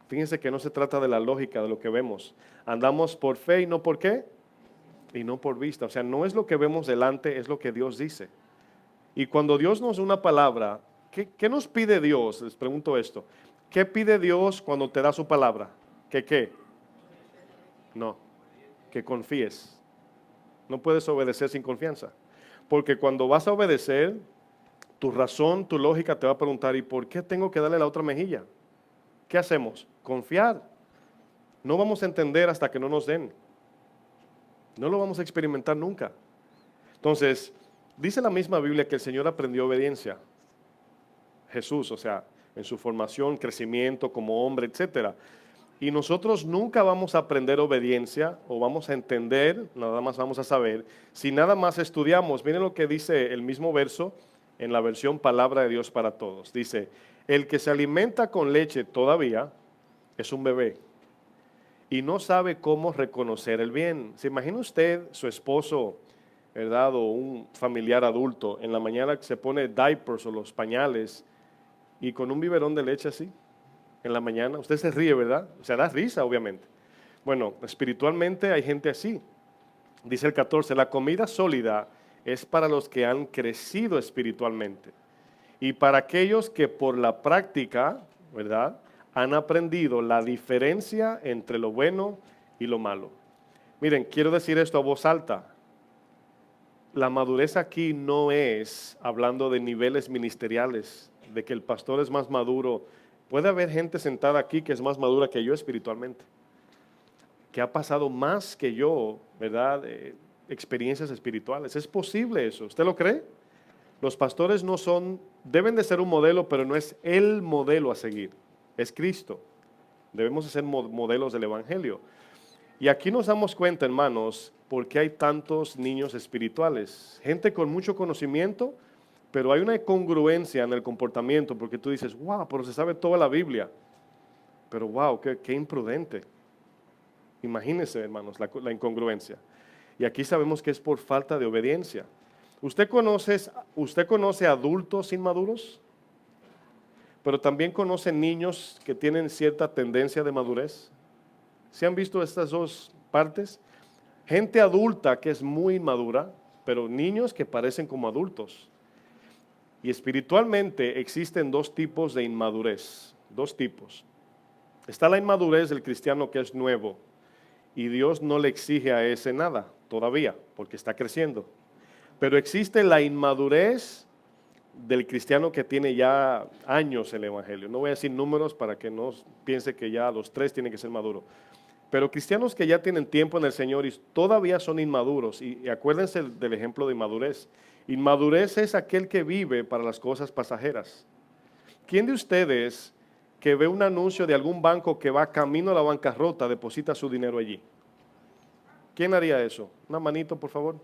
Fíjense que no se trata de la lógica de lo que vemos. Andamos por fe y no por qué. Y no por vista. O sea, no es lo que vemos delante, es lo que Dios dice. Y cuando Dios nos da una palabra, ¿qué nos pide Dios? Les pregunto esto. ¿Qué pide Dios cuando te da su palabra? ¿Que qué? No, que confíes. No puedes obedecer sin confianza. Porque cuando vas a obedecer, tu razón, tu lógica te va a preguntar, ¿y por qué tengo que darle la otra mejilla? ¿Qué hacemos? Confiar. No vamos a entender hasta que no nos den. No lo vamos a experimentar nunca. Entonces, dice la misma Biblia que el Señor aprendió obediencia. Jesús, o sea, en su formación, crecimiento como hombre, etcétera. Y nosotros nunca vamos a aprender obediencia o vamos a entender, nada más vamos a saber, si nada más estudiamos. Miren lo que dice el mismo verso en la versión Palabra de Dios para Todos. Dice, el que se alimenta con leche todavía es un bebé y no sabe cómo reconocer el bien. ¿Se imagina usted su esposo, verdad, o un familiar adulto en la mañana que se pone diapers o los pañales y con un biberón de leche así en la mañana? Usted se ríe, ¿verdad? O sea, da risa, obviamente. Bueno, espiritualmente hay gente así. Dice el 14, la comida sólida es para los que han crecido espiritualmente y para aquellos que por la práctica, ¿verdad?, han aprendido la diferencia entre lo bueno y lo malo. Miren, quiero decir esto a voz alta. La madurez aquí no es hablando de niveles ministeriales, de que el pastor es más maduro. Puede haber gente sentada aquí que es más madura que yo espiritualmente, que ha pasado más que yo, ¿verdad?, experiencias espirituales. ¿Es posible eso? ¿Usted lo cree? Los pastores no son, deben de ser un modelo, pero no es el modelo a seguir, es Cristo. Debemos de ser modelos del Evangelio. Y aquí nos damos cuenta, hermanos, por qué hay tantos niños espirituales. Gente con mucho conocimiento, pero hay una incongruencia en el comportamiento, porque tú dices, wow, pero se sabe toda la Biblia. Pero wow, qué imprudente. Imagínense, hermanos, la incongruencia. Y aquí sabemos que es por falta de obediencia. ¿Usted conoce adultos inmaduros? Pero también conoce niños que tienen cierta tendencia de madurez. ¿Se han visto estas dos partes? Gente adulta que es muy inmadura, pero niños que parecen como adultos. Y espiritualmente existen dos tipos de inmadurez, dos tipos. Está la inmadurez del cristiano que es nuevo y Dios no le exige a ese nada todavía porque está creciendo. Pero existe la inmadurez del cristiano que tiene ya años en el Evangelio. No voy a decir números para que no piense que ya a los 3 tiene que ser maduro. Pero cristianos que ya tienen tiempo en el Señor y todavía son inmaduros. Y acuérdense del ejemplo de inmadurez. Inmadurez es aquel que vive para las cosas pasajeras. ¿Quién de ustedes que ve un anuncio de algún banco que va camino a la bancarrota deposita su dinero allí? ¿Quién haría eso? Una manito, por favor.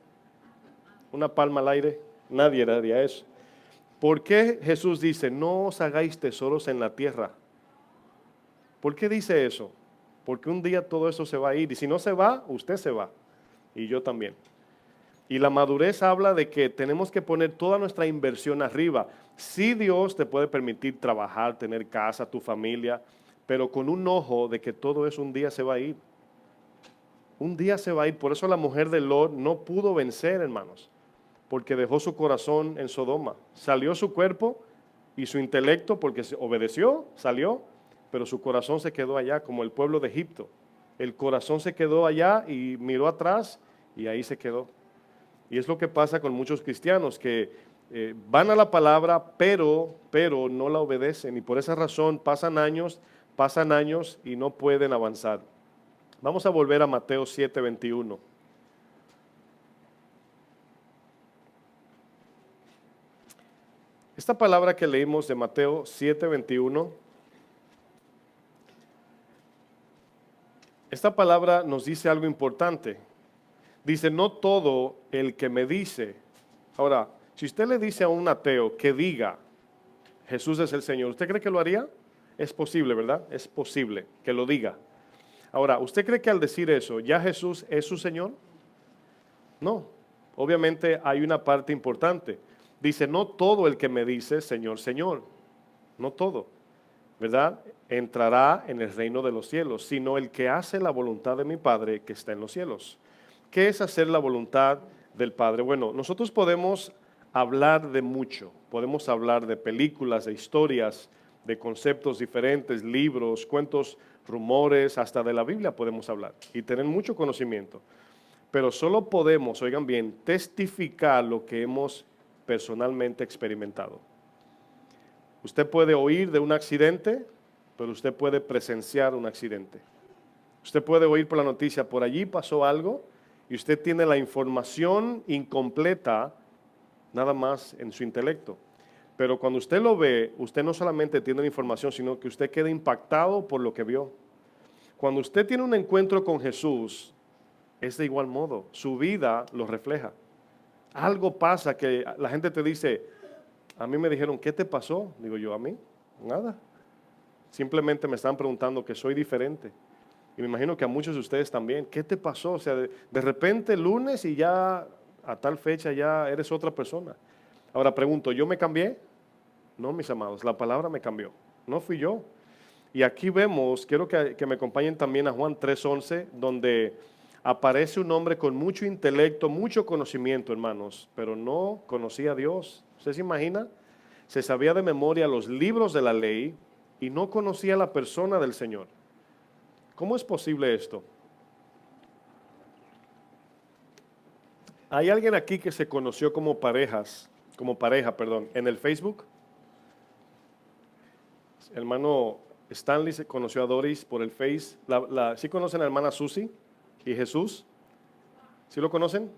Una palma al aire. Nadie haría eso. ¿Por qué Jesús dice, no os hagáis tesoros en la tierra? ¿Por qué dice eso? Porque un día todo eso se va a ir. Y si no se va, usted se va. Y yo también. Y la madurez habla de que tenemos que poner toda nuestra inversión arriba. Sí, Dios te puede permitir trabajar, tener casa, tu familia, pero con un ojo de que todo eso un día se va a ir. Un día se va a ir. Por eso la mujer de Lot no pudo vencer, hermanos, porque dejó su corazón en Sodoma. Salió su cuerpo y su intelecto porque obedeció, salió, pero su corazón se quedó allá, como el pueblo de Egipto. El corazón se quedó allá y miró atrás y ahí se quedó. Y es lo que pasa con muchos cristianos que van a la palabra, pero no la obedecen. Y por esa razón pasan años y no pueden avanzar. Vamos a volver a Mateo 7:21. Esta palabra que leímos de Mateo 7:21, esta palabra nos dice algo importante. Dice, no todo el que me dice. Ahora, si usted le dice a un ateo que diga, Jesús es el Señor, ¿usted cree que lo haría? Es posible, ¿verdad? Es posible que lo diga. Ahora, ¿usted cree que al decir eso, ya Jesús es su Señor? No, obviamente hay una parte importante. Dice, no todo el que me dice, Señor, Señor, no todo, ¿verdad?, entrará en el reino de los cielos, sino el que hace la voluntad de mi Padre que está en los cielos. ¿Qué es hacer la voluntad del Padre? Bueno, nosotros podemos hablar de mucho, podemos hablar de películas, de historias, de conceptos diferentes, libros, cuentos, rumores, hasta de la Biblia podemos hablar y tener mucho conocimiento. Pero solo podemos, oigan bien, testificar lo que hemos personalmente experimentado. Usted puede oír de un accidente, pero usted puede presenciar un accidente. Usted puede oír por la noticia, por allí pasó algo, y usted tiene la información incompleta nada más en su intelecto. Pero cuando usted lo ve, usted no solamente tiene la información, sino que usted queda impactado por lo que vio. Cuando usted tiene un encuentro con Jesús, es de igual modo, su vida lo refleja. Algo pasa que la gente te dice, a mí me dijeron, ¿qué te pasó? Digo yo, a mí, nada. Simplemente me están preguntando que soy diferente. Y me imagino que a muchos de ustedes también, ¿qué te pasó? O sea, de repente lunes y ya a tal fecha ya eres otra persona. Ahora pregunto, ¿yo me cambié? No, mis amados, la palabra me cambió, no fui yo. Y aquí vemos, quiero que me acompañen también a Juan 3:11, donde aparece un hombre con mucho intelecto, mucho conocimiento, hermanos, pero no conocía a Dios. ¿Usted se imagina? Se sabía de memoria los libros de la ley y no conocía la persona del Señor. ¿Cómo es posible esto? ¿Hay alguien aquí que se conoció como pareja, en el Facebook? El hermano Stanley se conoció a Doris por el Face. ¿Sí conocen a la hermana Susi y Jesús? ¿Sí lo conocen?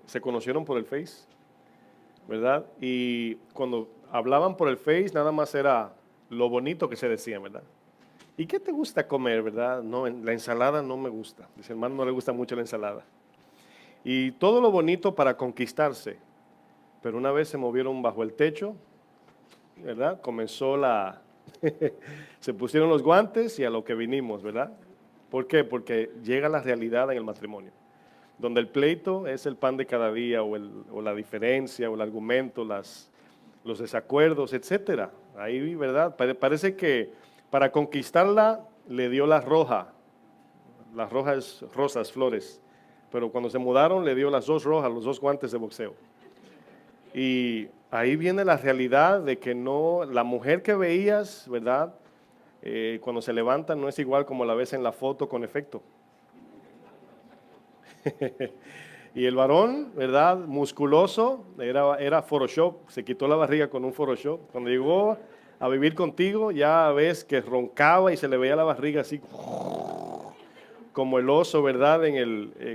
Se conocieron por el Face, ¿verdad? Y cuando hablaban por el Face, nada más era lo bonito que se decía, ¿verdad? ¿Y qué te gusta comer, verdad? No, la ensalada no me gusta. Dice, hermano, no le gusta mucho la ensalada. Y todo lo bonito para conquistarse. Pero una vez se movieron bajo el techo, ¿verdad? Se pusieron los guantes y a lo que vinimos, ¿verdad? ¿Por qué? Porque llega la realidad en el matrimonio, donde el pleito es el pan de cada día o la diferencia o el argumento, los desacuerdos, etcétera. Ahí, ¿verdad? Parece que para conquistarla le dio la roja. La roja es rosas, flores. Pero cuando se mudaron le dio las dos rojas, los dos guantes de boxeo. Y ahí viene la realidad de que no, la mujer que veías, ¿verdad? Cuando se levanta no es igual como la ves en la foto con efecto. Y el varón, ¿verdad? Musculoso, era Photoshop, se quitó la barriga con un Photoshop. Cuando llegó a vivir contigo, ya ves que roncaba y se le veía la barriga así, como el oso, ¿verdad?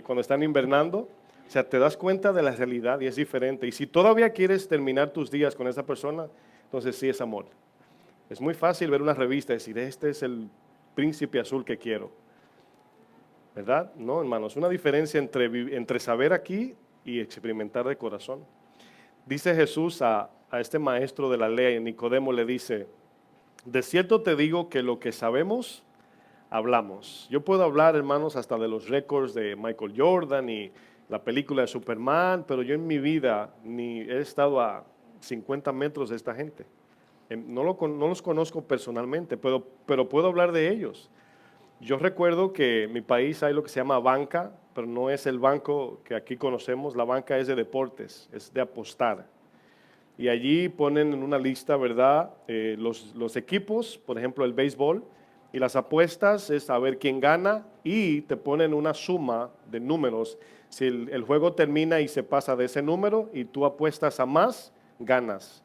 Cuando están invernando. O sea, te das cuenta de la realidad y es diferente. Y si todavía quieres terminar tus días con esa persona, entonces sí es amor. Es muy fácil ver una revista y decir, este es el príncipe azul que quiero. ¿Verdad? No, hermanos, una diferencia entre saber aquí y experimentar de corazón. Dice Jesús a este maestro de la ley, Nicodemo, le dice, de cierto te digo que lo que sabemos, hablamos. Yo puedo hablar, hermanos, hasta de los récords de Michael Jordan y la película de Superman, pero yo en mi vida ni he estado a 50 metros de esta gente. No los conozco personalmente, pero puedo hablar de ellos. Yo recuerdo que en mi país hay lo que se llama banca, pero no es el banco que aquí conocemos. La banca es de deportes, es de apostar. Y allí ponen en una lista, ¿verdad? Los equipos, por ejemplo, el béisbol, y las apuestas es a ver quién gana y te ponen una suma de números. Si el juego termina y se pasa de ese número y tú apuestas a más, ganas.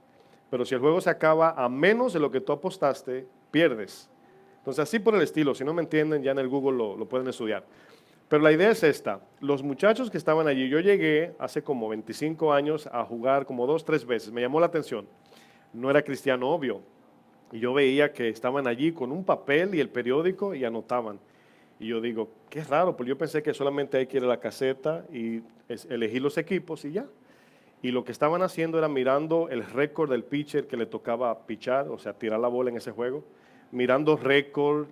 Pero si el juego se acaba a menos de lo que tú apostaste, pierdes. Entonces, así por el estilo, si no me entienden, ya en el Google lo pueden estudiar. Pero la idea es esta, los muchachos que estaban allí, yo llegué hace como 25 años a jugar como 2, 3 veces, me llamó la atención, no era cristiano obvio, y yo veía que estaban allí con un papel y el periódico y anotaban. Y yo digo, qué raro, porque yo pensé que solamente hay que ir a la caseta y elegir los equipos y ya. Y lo que estaban haciendo era mirando el récord del pitcher que le tocaba pichar, o sea, tirar la bola en ese juego, mirando récord,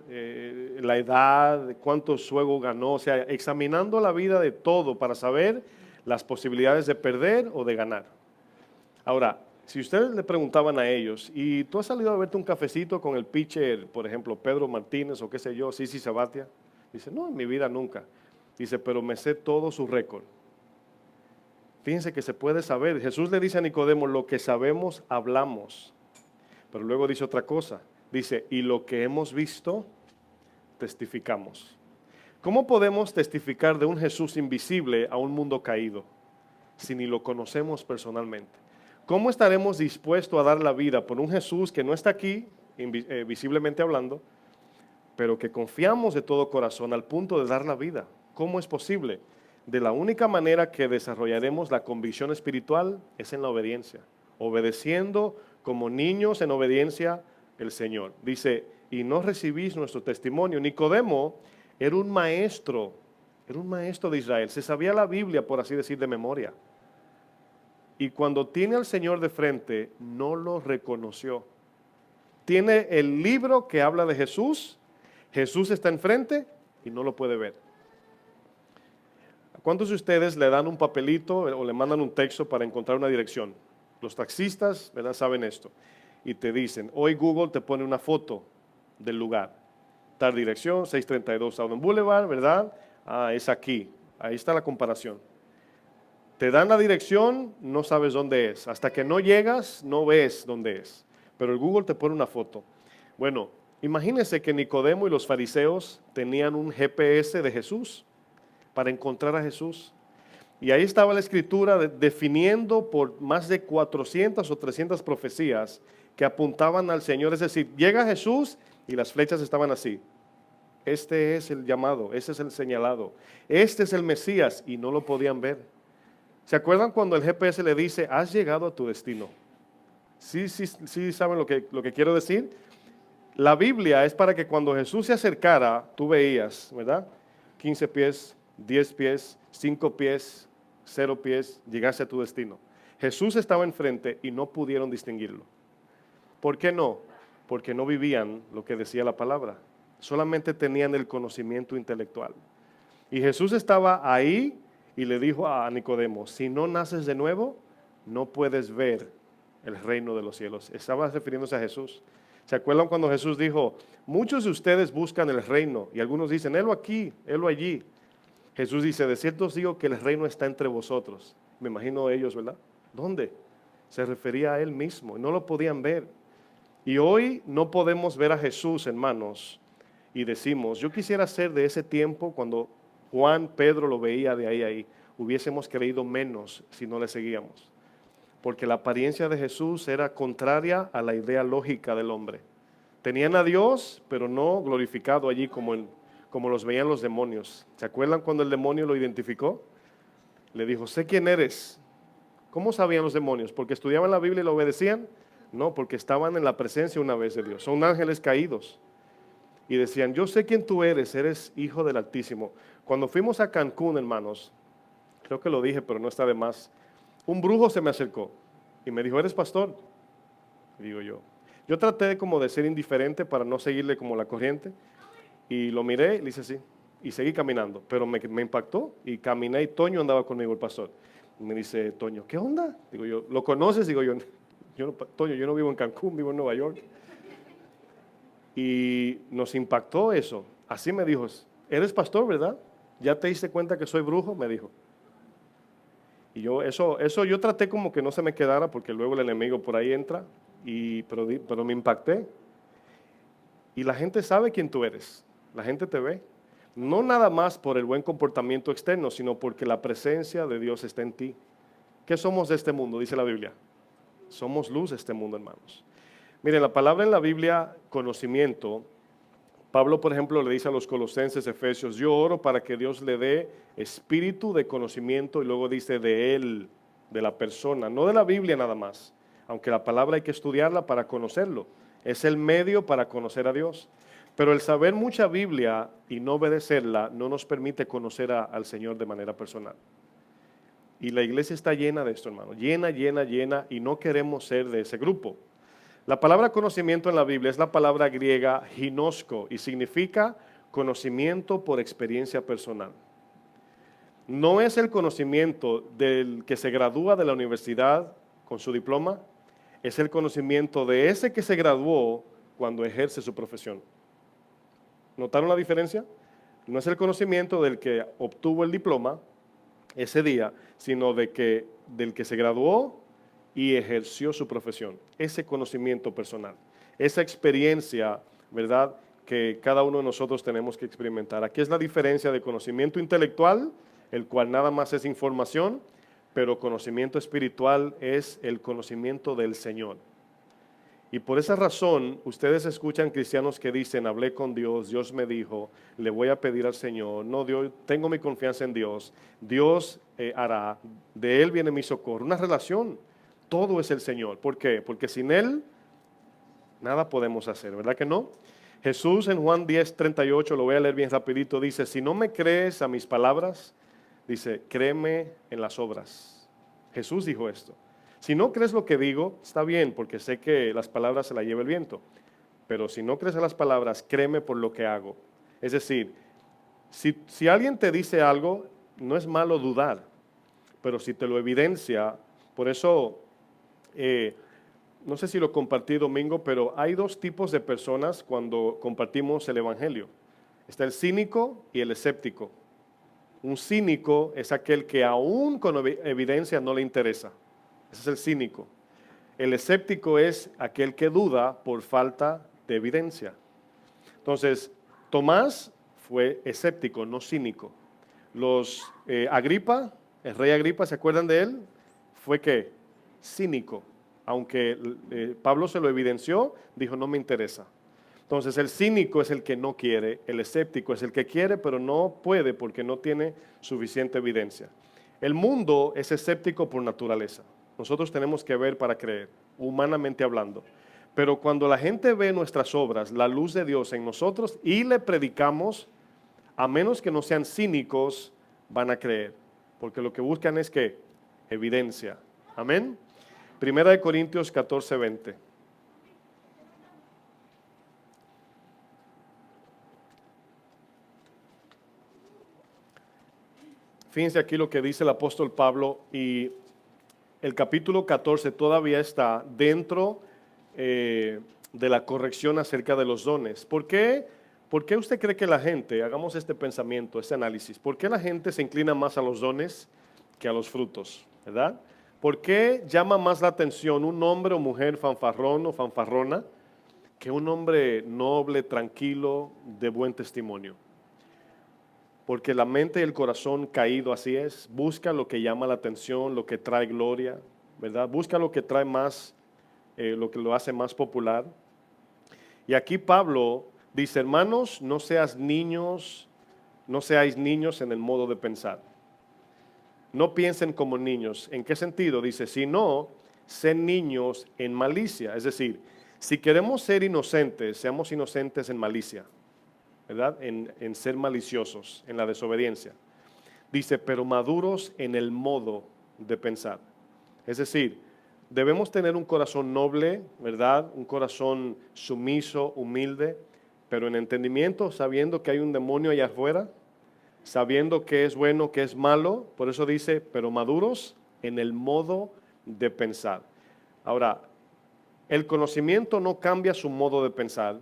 la edad, cuántos juegos ganó, o sea, examinando la vida de todo para saber las posibilidades de perder o de ganar. Ahora, si ustedes le preguntaban a ellos, ¿y tú has salido a verte un cafecito con el pitcher, por ejemplo, Pedro Martínez o qué sé yo, Sisi Sabathia? Dice, no, en mi vida nunca. Dice, pero me sé todo su récord. Fíjense que se puede saber. Jesús le dice a Nicodemo, lo que sabemos, hablamos. Pero luego dice otra cosa. Dice, y lo que hemos visto, testificamos. ¿Cómo podemos testificar de un Jesús invisible a un mundo caído si ni lo conocemos personalmente? ¿Cómo estaremos dispuestos a dar la vida por un Jesús que no está aquí, visiblemente hablando, pero que confiamos de todo corazón al punto de dar la vida? ¿Cómo es posible? De la única manera que desarrollaremos la convicción espiritual es en la obediencia, obedeciendo como niños en obediencia el Señor. Dice, y no recibís nuestro testimonio. Nicodemo era un maestro de Israel, se sabía la Biblia, por así decir, de memoria. Y cuando tiene al Señor de frente, no lo reconoció. Tiene el libro que habla de Jesús, Jesús está enfrente y no lo puede ver. ¿Cuántos de ustedes le dan un papelito o le mandan un texto para encontrar una dirección? Los taxistas, ¿verdad?, saben esto. Y te dicen, hoy Google te pone una foto del lugar. Tal dirección, 632 Southern Boulevard, ¿verdad? Ah, es aquí. Ahí está la comparación. Te dan la dirección, no sabes dónde es. Hasta que no llegas, no ves dónde es. Pero el Google te pone una foto. Bueno, imagínense que Nicodemo y los fariseos tenían un GPS de Jesús para encontrar a Jesús. Y ahí estaba la escritura definiendo por más de 400 o 300 profecías que apuntaban al Señor. Es decir, llega Jesús y las flechas estaban así. Este es el llamado, este es el señalado, este es el Mesías, y no lo podían ver. ¿Se acuerdan cuando el GPS le dice, has llegado a tu destino? Sí, ¿saben lo que quiero decir? La Biblia es para que cuando Jesús se acercara, tú veías, ¿verdad? 15 pies, 10 pies, 5 pies, 0 pies, llegaste a tu destino. Jesús estaba enfrente y no pudieron distinguirlo. ¿Por qué no? Porque no vivían lo que decía la palabra. Solamente tenían el conocimiento intelectual. Y Jesús estaba ahí y le dijo a Nicodemo, si no naces de nuevo, no puedes ver el reino de los cielos. Estaba refiriéndose a Jesús. ¿Se acuerdan cuando Jesús dijo, muchos de ustedes buscan el reino? Y algunos dicen, helo aquí, helo allí. Jesús dice, de cierto os digo que el reino está entre vosotros. Me imagino ellos, ¿verdad? ¿Dónde? Se refería a él mismo, no lo podían ver. Y hoy no podemos ver a Jesús, hermanos, y decimos, yo quisiera ser de ese tiempo cuando Juan, Pedro lo veía de ahí a ahí. Hubiésemos creído menos si no le seguíamos. Porque la apariencia de Jesús era contraria a la idea lógica del hombre. Tenían a Dios, pero no glorificado allí como los veían los demonios. ¿Se acuerdan cuando el demonio lo identificó? Le dijo, sé quién eres. ¿Cómo sabían los demonios? ¿Porque estudiaban la Biblia y lo obedecían? No, porque estaban en la presencia una vez de Dios. Son ángeles caídos. Y decían, yo sé quién tú eres hijo del Altísimo. Cuando fuimos a Cancún, hermanos, creo que lo dije, pero no está de más, un brujo se me acercó y me dijo, ¿eres pastor? Y digo yo traté como de ser indiferente para no seguirle como la corriente, y lo miré y le hice así, y seguí caminando, pero me impactó, y caminé, y Toño andaba conmigo, el pastor. Y me dice, Toño, ¿qué onda? Digo yo, ¿lo conoces? Digo yo Toño, yo no vivo en Cancún, vivo en Nueva York. Y nos impactó eso. Así me dijo, ¿eres pastor, verdad? ¿Ya te diste cuenta que soy brujo? Me dijo. Y eso yo traté como que no se me quedara, porque luego el enemigo por ahí entra, pero me impacté. Y la gente sabe quién tú eres, la gente te ve. No nada más por el buen comportamiento externo, sino porque la presencia de Dios está en ti. ¿Qué somos de este mundo? Dice la Biblia. Somos luz de este mundo, hermanos. Miren, la palabra en la Biblia, conocimiento, Pablo, por ejemplo, le dice a los colosenses, Efesios, yo oro para que Dios le dé espíritu de conocimiento, y luego dice de él, de la persona, no de la Biblia nada más, aunque la palabra hay que estudiarla para conocerlo, es el medio para conocer a Dios. Pero el saber mucha Biblia y no obedecerla no nos permite conocer al Señor de manera personal. Y la iglesia está llena de esto, hermano, llena, y no queremos ser de ese grupo. La palabra conocimiento en la Biblia es la palabra griega ginosko y significa conocimiento por experiencia personal. No es el conocimiento del que se gradúa de la universidad con su diploma, es el conocimiento de ese que se graduó cuando ejerce su profesión. ¿Notaron la diferencia? No es el conocimiento del que obtuvo el diploma ese día, sino del que se graduó y ejerció su profesión. Ese conocimiento personal, esa experiencia, ¿verdad?, que cada uno de nosotros tenemos que experimentar. Aquí es la diferencia de conocimiento intelectual, el cual nada más es información, pero conocimiento espiritual es el conocimiento del Señor. Y por esa razón, ustedes escuchan cristianos que dicen, hablé con Dios, Dios me dijo, le voy a pedir al Señor, no, Dios, tengo mi confianza en Dios, Dios hará, de Él viene mi socorro. Una relación, todo es el Señor. ¿Por qué? Porque sin Él, nada podemos hacer, ¿verdad que no? Jesús en Juan 10:38, lo voy a leer bien rapidito, dice, si no me crees a mis palabras, dice, créeme en las obras. Jesús dijo esto. Si no crees lo que digo, está bien, porque sé que las palabras se las lleva el viento. Pero si no crees en las palabras, créeme por lo que hago. Es decir, si alguien te dice algo, no es malo dudar. Pero si te lo evidencia, por eso, no sé si lo compartí domingo, pero hay dos tipos de personas cuando compartimos el evangelio. Está el cínico y el escéptico. Un cínico es aquel que aún con evidencia no le interesa. Ese es el cínico. El escéptico es aquel que duda por falta de evidencia. Entonces, Tomás fue escéptico, no cínico. Agripa, el rey Agripa, ¿se acuerdan de él? Fue que cínico. Aunque Pablo se lo evidenció, dijo no me interesa. Entonces el cínico es el que no quiere, el escéptico es el que quiere pero no puede porque no tiene suficiente evidencia. El mundo es escéptico por naturaleza. Nosotros tenemos que ver para creer, humanamente hablando. Pero cuando la gente ve nuestras obras, la luz de Dios en nosotros y le predicamos, a menos que no sean cínicos, van a creer. Porque lo que buscan es que evidencia. Amén. Primera de Corintios 14:20. Fíjense aquí lo que dice el apóstol Pablo y el capítulo 14 todavía está dentro de la corrección acerca de los dones. ¿Por qué usted cree que la gente, hagamos este pensamiento, este análisis, por qué la gente se inclina más a los dones que a los frutos? ¿Verdad? ¿Por qué llama más la atención un hombre o mujer fanfarrón o fanfarrona que un hombre noble, tranquilo, de buen testimonio? Porque la mente y el corazón caído así es, busca lo que llama la atención, lo que trae gloria, ¿verdad? Busca lo que trae más, lo que lo hace más popular. Y aquí Pablo dice, hermanos, no seáis niños en el modo de pensar. No piensen como niños. ¿En qué sentido? Dice, sino, sed niños en malicia. Es decir, si queremos ser inocentes, seamos inocentes en malicia. ¿Verdad? En ser maliciosos, en la desobediencia. Dice, pero maduros en el modo de pensar. Es decir, debemos tener un corazón noble, ¿verdad? Un corazón sumiso, humilde, pero en entendimiento, sabiendo que hay un demonio allá afuera, sabiendo qué es bueno, qué es malo. Por eso dice, pero maduros en el modo de pensar. Ahora, el conocimiento no cambia su modo de pensar,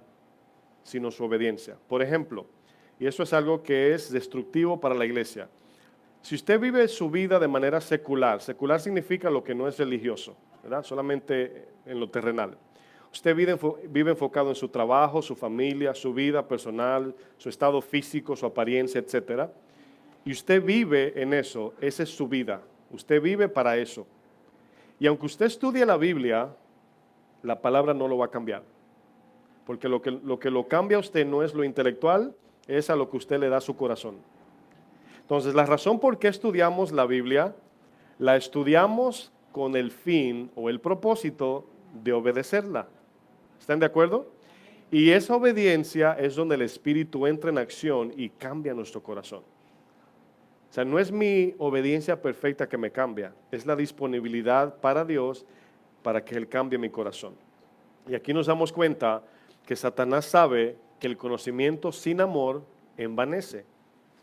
sino su obediencia. Por ejemplo, y eso es algo que es destructivo para la iglesia. Si usted vive su vida de manera secular, secular significa lo que no es religioso, ¿verdad? Solamente en lo terrenal. Usted vive enfocado en su trabajo, su familia, su vida personal, su estado físico, su apariencia, etc. Y usted vive en eso, esa es su vida. Usted vive para eso. Y aunque usted estudie la Biblia, la palabra no lo va a cambiar. Porque lo que lo cambia a usted no es lo intelectual, es a lo que usted le da su corazón. Entonces, la razón por qué estudiamos la Biblia, la estudiamos con el fin o el propósito de obedecerla. ¿Están de acuerdo? Y esa obediencia es donde el Espíritu entra en acción y cambia nuestro corazón. O sea, no es mi obediencia perfecta que me cambia, es la disponibilidad para Dios para que Él cambie mi corazón. Y aquí nos damos cuenta que Satanás sabe que el conocimiento sin amor envanece.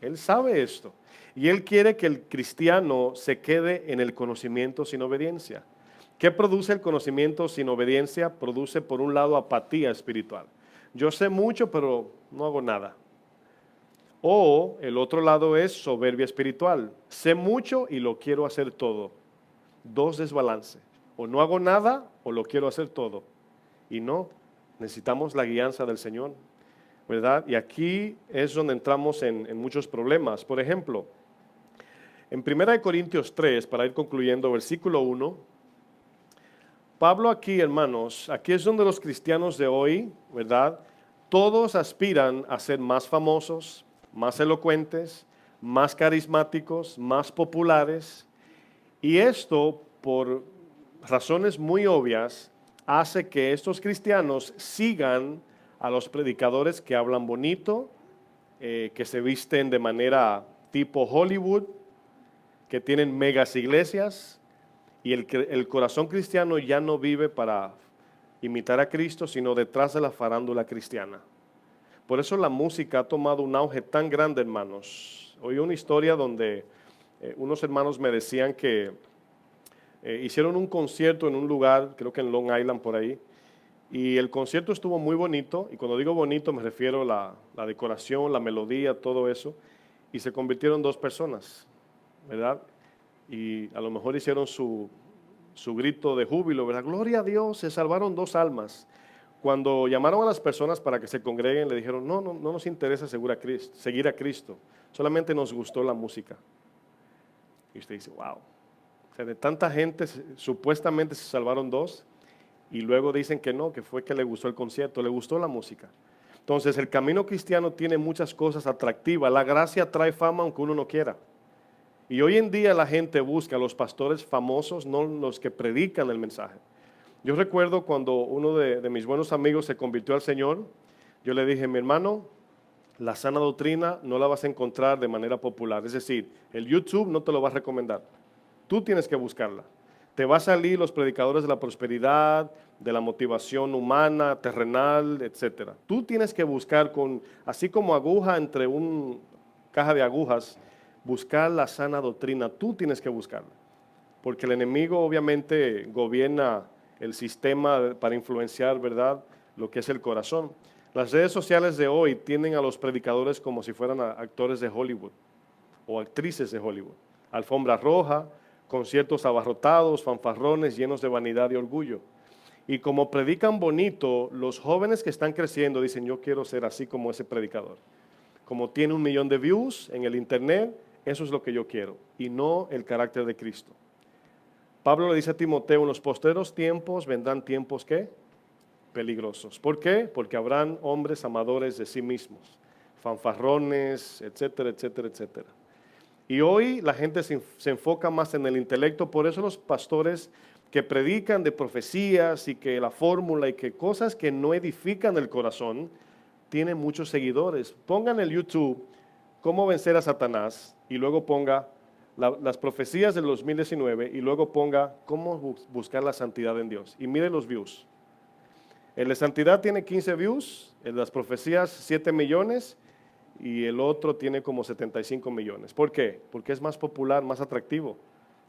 Él sabe esto. Y él quiere que el cristiano se quede en el conocimiento sin obediencia. ¿Qué produce el conocimiento sin obediencia? Produce, por un lado, apatía espiritual. Yo sé mucho, pero no hago nada. O el otro lado es soberbia espiritual. Sé mucho y lo quiero hacer todo. Dos desbalance. O no hago nada o lo quiero hacer todo. Y no. Necesitamos la guianza del Señor, ¿verdad? Y aquí es donde entramos en muchos problemas. Por ejemplo, en 1 Corintios 3, para ir concluyendo, versículo 1, Pablo aquí, hermanos, aquí es donde los cristianos de hoy, ¿verdad? Todos aspiran a ser más famosos, más elocuentes, más carismáticos, más populares. Y esto, por razones muy obvias, hace que estos cristianos sigan a los predicadores que hablan bonito, que se visten de manera tipo Hollywood, que tienen megas iglesias, y el corazón cristiano ya no vive para imitar a Cristo, sino detrás de la farándula cristiana. Por eso la música ha tomado un auge tan grande, hermanos. Oí una historia donde unos hermanos me decían que hicieron un concierto en un lugar, creo que en Long Island por ahí, y el concierto estuvo muy bonito, y cuando digo bonito me refiero a la decoración, la melodía, todo eso, y se convirtieron 2 personas, ¿verdad? Y a lo mejor hicieron su grito de júbilo, ¿verdad? Gloria a Dios, se salvaron 2 almas. Cuando llamaron a las personas para que se congreguen, le dijeron, no nos interesa seguir a Cristo, solamente nos gustó la música. Y usted dice, wow, o sea, de tanta gente supuestamente se salvaron 2 y luego dicen que no, que fue que le gustó el concierto, le gustó la música. Entonces el camino cristiano tiene muchas cosas atractivas, la gracia trae fama aunque uno no quiera. Y hoy en día la gente busca a los pastores famosos, no los que predican el mensaje. Yo recuerdo cuando uno de mis buenos amigos se convirtió al Señor, yo le dije, mi hermano, la sana doctrina no la vas a encontrar de manera popular. Es decir, el YouTube no te lo va a recomendar. Tú tienes que buscarla. Te va a salir los predicadores de la prosperidad, de la motivación humana, terrenal, etc. Tú tienes que buscar así como aguja entre una caja de agujas, buscar la sana doctrina. Tú tienes que buscarla. Porque el enemigo obviamente gobierna el sistema para influenciar, ¿verdad?, lo que es el corazón. Las redes sociales de hoy tienen a los predicadores como si fueran actores de Hollywood o actrices de Hollywood. Alfombra roja, conciertos abarrotados, fanfarrones llenos de vanidad y orgullo. Y como predican bonito, los jóvenes que están creciendo dicen, yo quiero ser así como ese predicador. Como tiene 1 millón de views en el internet, eso es lo que yo quiero, y no el carácter de Cristo. Pablo le dice a Timoteo, en los postreros tiempos vendrán tiempos, ¿qué? Peligrosos. ¿Por qué? Porque habrán hombres amadores de sí mismos, fanfarrones, etcétera, etcétera, etcétera. Y hoy la gente se enfoca más en el intelecto, por eso los pastores que predican de profecías y que la fórmula y que cosas que no edifican el corazón, tienen muchos seguidores. Pongan en el YouTube cómo vencer a Satanás y luego ponga las profecías del 2019 y luego ponga cómo buscar la santidad en Dios. Y mire los views. El de santidad tiene 15 views, el de las profecías 7 millones y el otro tiene como 75 millones. ¿Por qué? Porque es más popular, más atractivo.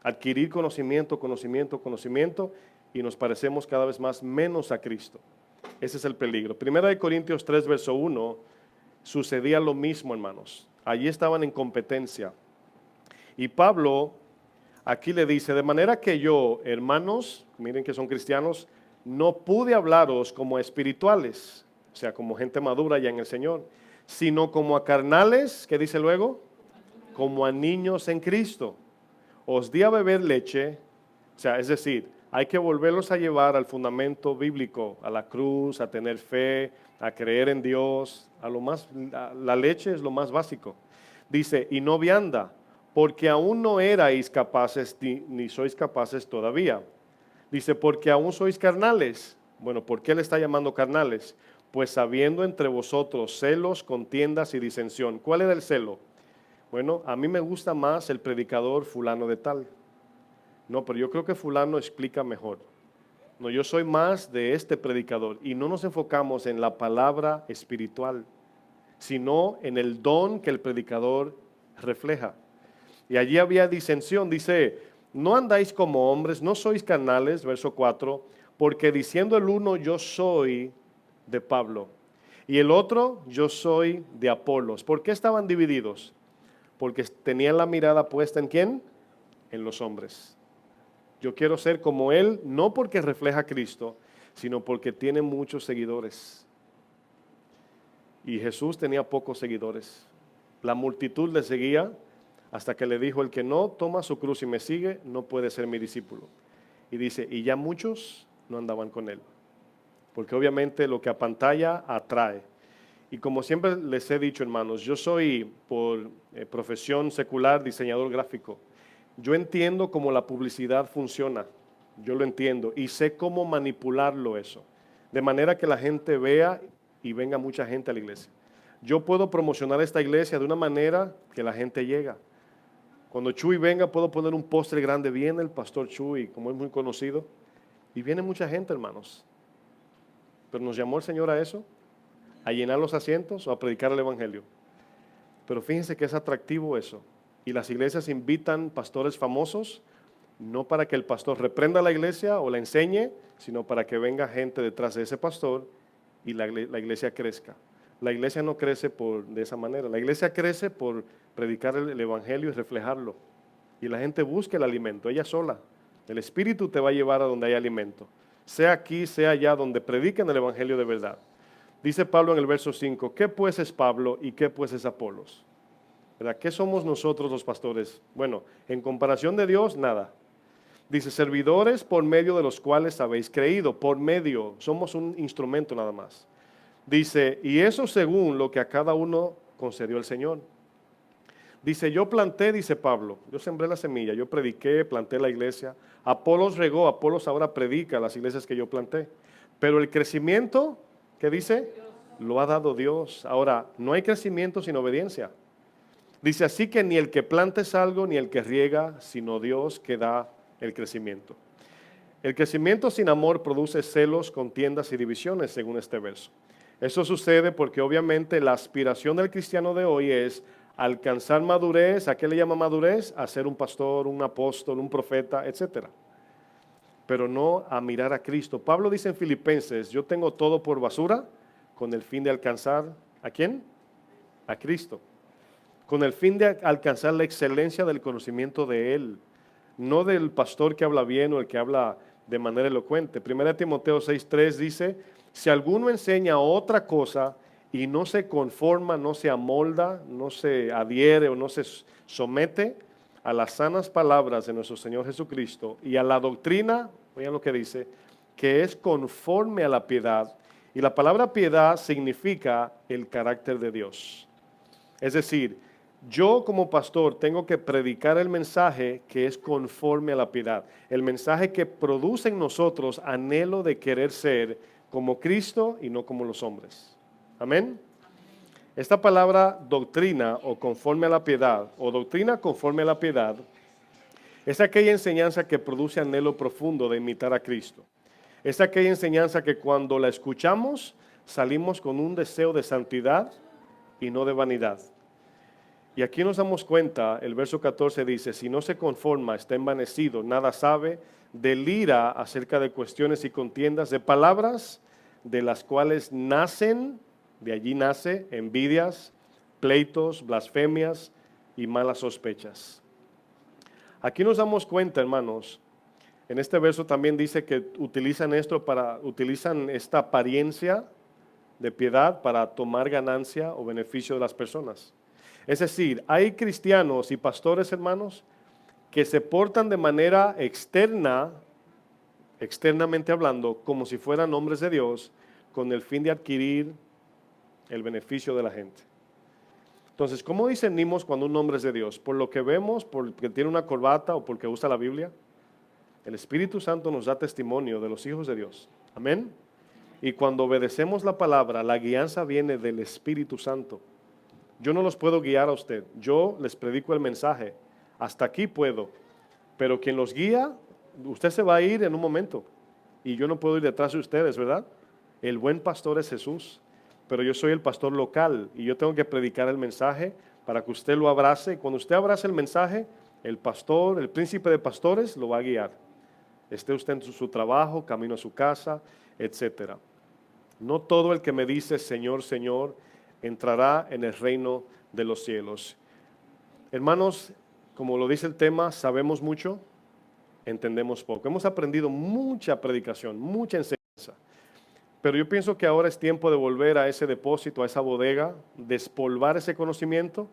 Adquirir conocimiento, conocimiento, conocimiento y nos parecemos cada vez más menos a Cristo. Ese es el peligro. Primera de Corintios 3, verso 1, sucedía lo mismo, hermanos. Allí estaban en competencia. Y Pablo aquí le dice, de manera que yo, hermanos, miren que son cristianos, no pude hablaros como espirituales, o sea, como gente madura ya en el Señor, sino como a carnales, ¿qué dice luego? Como a niños en Cristo. Os di a beber leche, o sea, es decir, hay que volverlos a llevar al fundamento bíblico, a la cruz, a tener fe, a creer en Dios, la leche es lo más básico. Dice, y no vianda, porque aún no erais capaces, ni sois capaces todavía. Dice, porque aún sois carnales. Bueno, ¿por qué le está llamando carnales? Pues habiendo entre vosotros celos, contiendas y disensión. ¿Cuál era el celo? Bueno, a mí me gusta más el predicador fulano de tal. No, pero yo creo que fulano explica mejor. No, yo soy más de este predicador. Y no nos enfocamos en la palabra espiritual, sino en el don que el predicador refleja. Y allí había disensión, dice, no andáis como hombres, no sois carnales, verso 4, porque diciendo el uno, yo soy de Pablo, y el otro, yo soy de Apolos. ¿Por qué estaban divididos? Porque tenían la mirada puesta ¿en quién? En los hombres. Yo quiero ser como él, no porque refleja a Cristo, sino porque tiene muchos seguidores. Y Jesús tenía pocos seguidores. La multitud le seguía, hasta que le dijo, el que no toma su cruz y me sigue, no puede ser mi discípulo. Y dice, y ya muchos no andaban con él. Porque obviamente lo que apantalla atrae. Y como siempre les he dicho, hermanos, yo soy por profesión secular diseñador gráfico. Yo entiendo cómo la publicidad funciona. Yo lo entiendo y sé cómo manipularlo eso. De manera que la gente vea y venga mucha gente a la iglesia. Yo puedo promocionar esta iglesia de una manera que la gente llega. Cuando Chuy venga, puedo poner un póster grande. Viene el pastor Chuy, como es muy conocido. Y viene mucha gente, hermanos. Pero nos llamó el Señor a eso, a llenar los asientos o a predicar el evangelio. Pero fíjense que es atractivo eso. Y las iglesias invitan pastores famosos, no para que el pastor reprenda la iglesia o la enseñe, sino para que venga gente detrás de ese pastor y la iglesia crezca. La iglesia no crece de esa manera. La iglesia crece por predicar el evangelio y reflejarlo. Y la gente busca el alimento, ella sola. El Espíritu te va a llevar a donde hay alimento. Sea aquí, sea allá, donde prediquen el evangelio de verdad. Dice Pablo en el verso 5, ¿qué pues es Pablo y qué pues es Apolos? ¿Verdad? ¿Qué somos nosotros los pastores? Bueno, en comparación de Dios, nada. Dice, servidores por medio de los cuales habéis creído. Por medio, somos un instrumento nada más. Dice, y eso según lo que a cada uno concedió el Señor. Dice, yo planté, dice Pablo, yo sembré la semilla, yo prediqué, planté la iglesia. Apolos regó, Apolos ahora predica las iglesias que yo planté. Pero el crecimiento, ¿qué dice? Lo ha dado Dios. Ahora, no hay crecimiento sin obediencia. Dice, así que ni el que planta es algo, ni el que riega, sino Dios que da el crecimiento. El crecimiento sin amor produce celos, contiendas y divisiones, según este verso. Eso sucede porque obviamente la aspiración del cristiano de hoy es alcanzar madurez. ¿A qué le llama madurez? A ser un pastor, un apóstol, un profeta, etc. Pero no a mirar a Cristo. Pablo dice en Filipenses, yo tengo todo por basura con el fin de alcanzar, ¿a quién? A Cristo. Con el fin de alcanzar la excelencia del conocimiento de Él. No del pastor que habla bien o el que habla de manera elocuente. 1 Timoteo 6:3 dice, si alguno enseña otra cosa y no se conforma, no se amolda, no se adhiere o no se somete a las sanas palabras de nuestro Señor Jesucristo y a la doctrina, oigan lo que dice, que es conforme a la piedad. Y la palabra piedad significa el carácter de Dios. Es decir, yo como pastor tengo que predicar el mensaje que es conforme a la piedad. El mensaje que produce en nosotros anhelo de querer ser como Cristo y no como los hombres. Amén. Esta palabra doctrina o conforme a la piedad o doctrina conforme a la piedad es aquella enseñanza que produce anhelo profundo de imitar a Cristo. Es aquella enseñanza que cuando la escuchamos salimos con un deseo de santidad y no de vanidad. Y aquí nos damos cuenta, el verso 14 dice, si no se conforma, está envanecido, nada sabe, delira acerca de cuestiones y contiendas, de palabras de las cuales nacen, de allí nace, envidias, pleitos, blasfemias y malas sospechas. Aquí nos damos cuenta, hermanos, en este verso también dice que utilizan esta apariencia de piedad para tomar ganancia o beneficio de las personas. Es decir, hay cristianos y pastores, hermanos, que se portan de manera externamente hablando, como si fueran hombres de Dios, con el fin de adquirir el beneficio de la gente. Entonces, ¿cómo discernimos cuando un hombre es de Dios? ¿Por lo que vemos, porque tiene una corbata o porque usa la Biblia? El Espíritu Santo nos da testimonio de los hijos de Dios. Amén. Y cuando obedecemos la palabra, la guianza viene del Espíritu Santo. Yo no los puedo guiar a usted, yo les predico el mensaje, hasta aquí puedo, pero quien los guía, usted se va a ir en un momento y yo no puedo ir detrás de ustedes, ¿verdad? El buen pastor es Jesús, pero yo soy el pastor local y yo tengo que predicar el mensaje para que usted lo abrace. Y cuando usted abrace el mensaje, el pastor, el príncipe de pastores lo va a guiar. Esté usted en su trabajo, camino a su casa, etc. No todo el que me dice Señor, Señor, entrará en el reino de los cielos. Hermanos, como lo dice el tema, sabemos mucho, entendemos poco. Hemos aprendido mucha predicación, mucha enseñanza, pero yo pienso que ahora es tiempo de volver a ese depósito, a esa bodega, despolvar ese conocimiento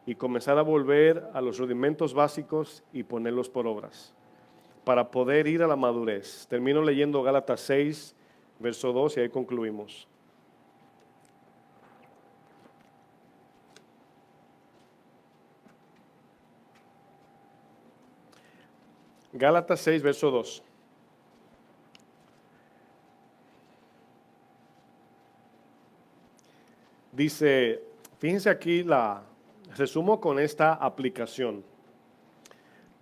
y comenzar a volver a los rudimentos básicos y ponerlos por obras, para poder ir a la madurez. Termino leyendo Gálatas 6, verso 2 y ahí concluimos. Gálatas 6, verso 2. Dice, fíjense aquí, resumo con esta aplicación.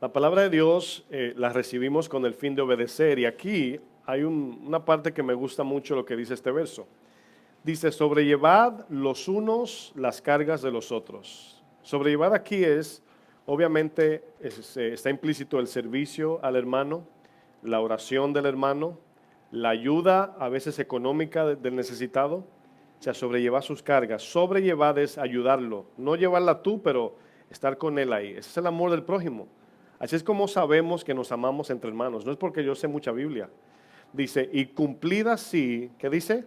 La palabra de Dios la recibimos con el fin de obedecer y aquí hay una parte que me gusta mucho lo que dice este verso. Dice, sobrellevad los unos las cargas de los otros. Sobrellevad aquí es, obviamente, está implícito el servicio al hermano, la oración del hermano, la ayuda a veces económica del necesitado, sea, sobrellevar sus cargas. Sobrellevar es ayudarlo, no llevarla tú, pero estar con él ahí. Ese es el amor del prójimo. Así es como sabemos que nos amamos entre hermanos. No es porque yo sé mucha Biblia. Dice, y cumplida así, ¿qué dice?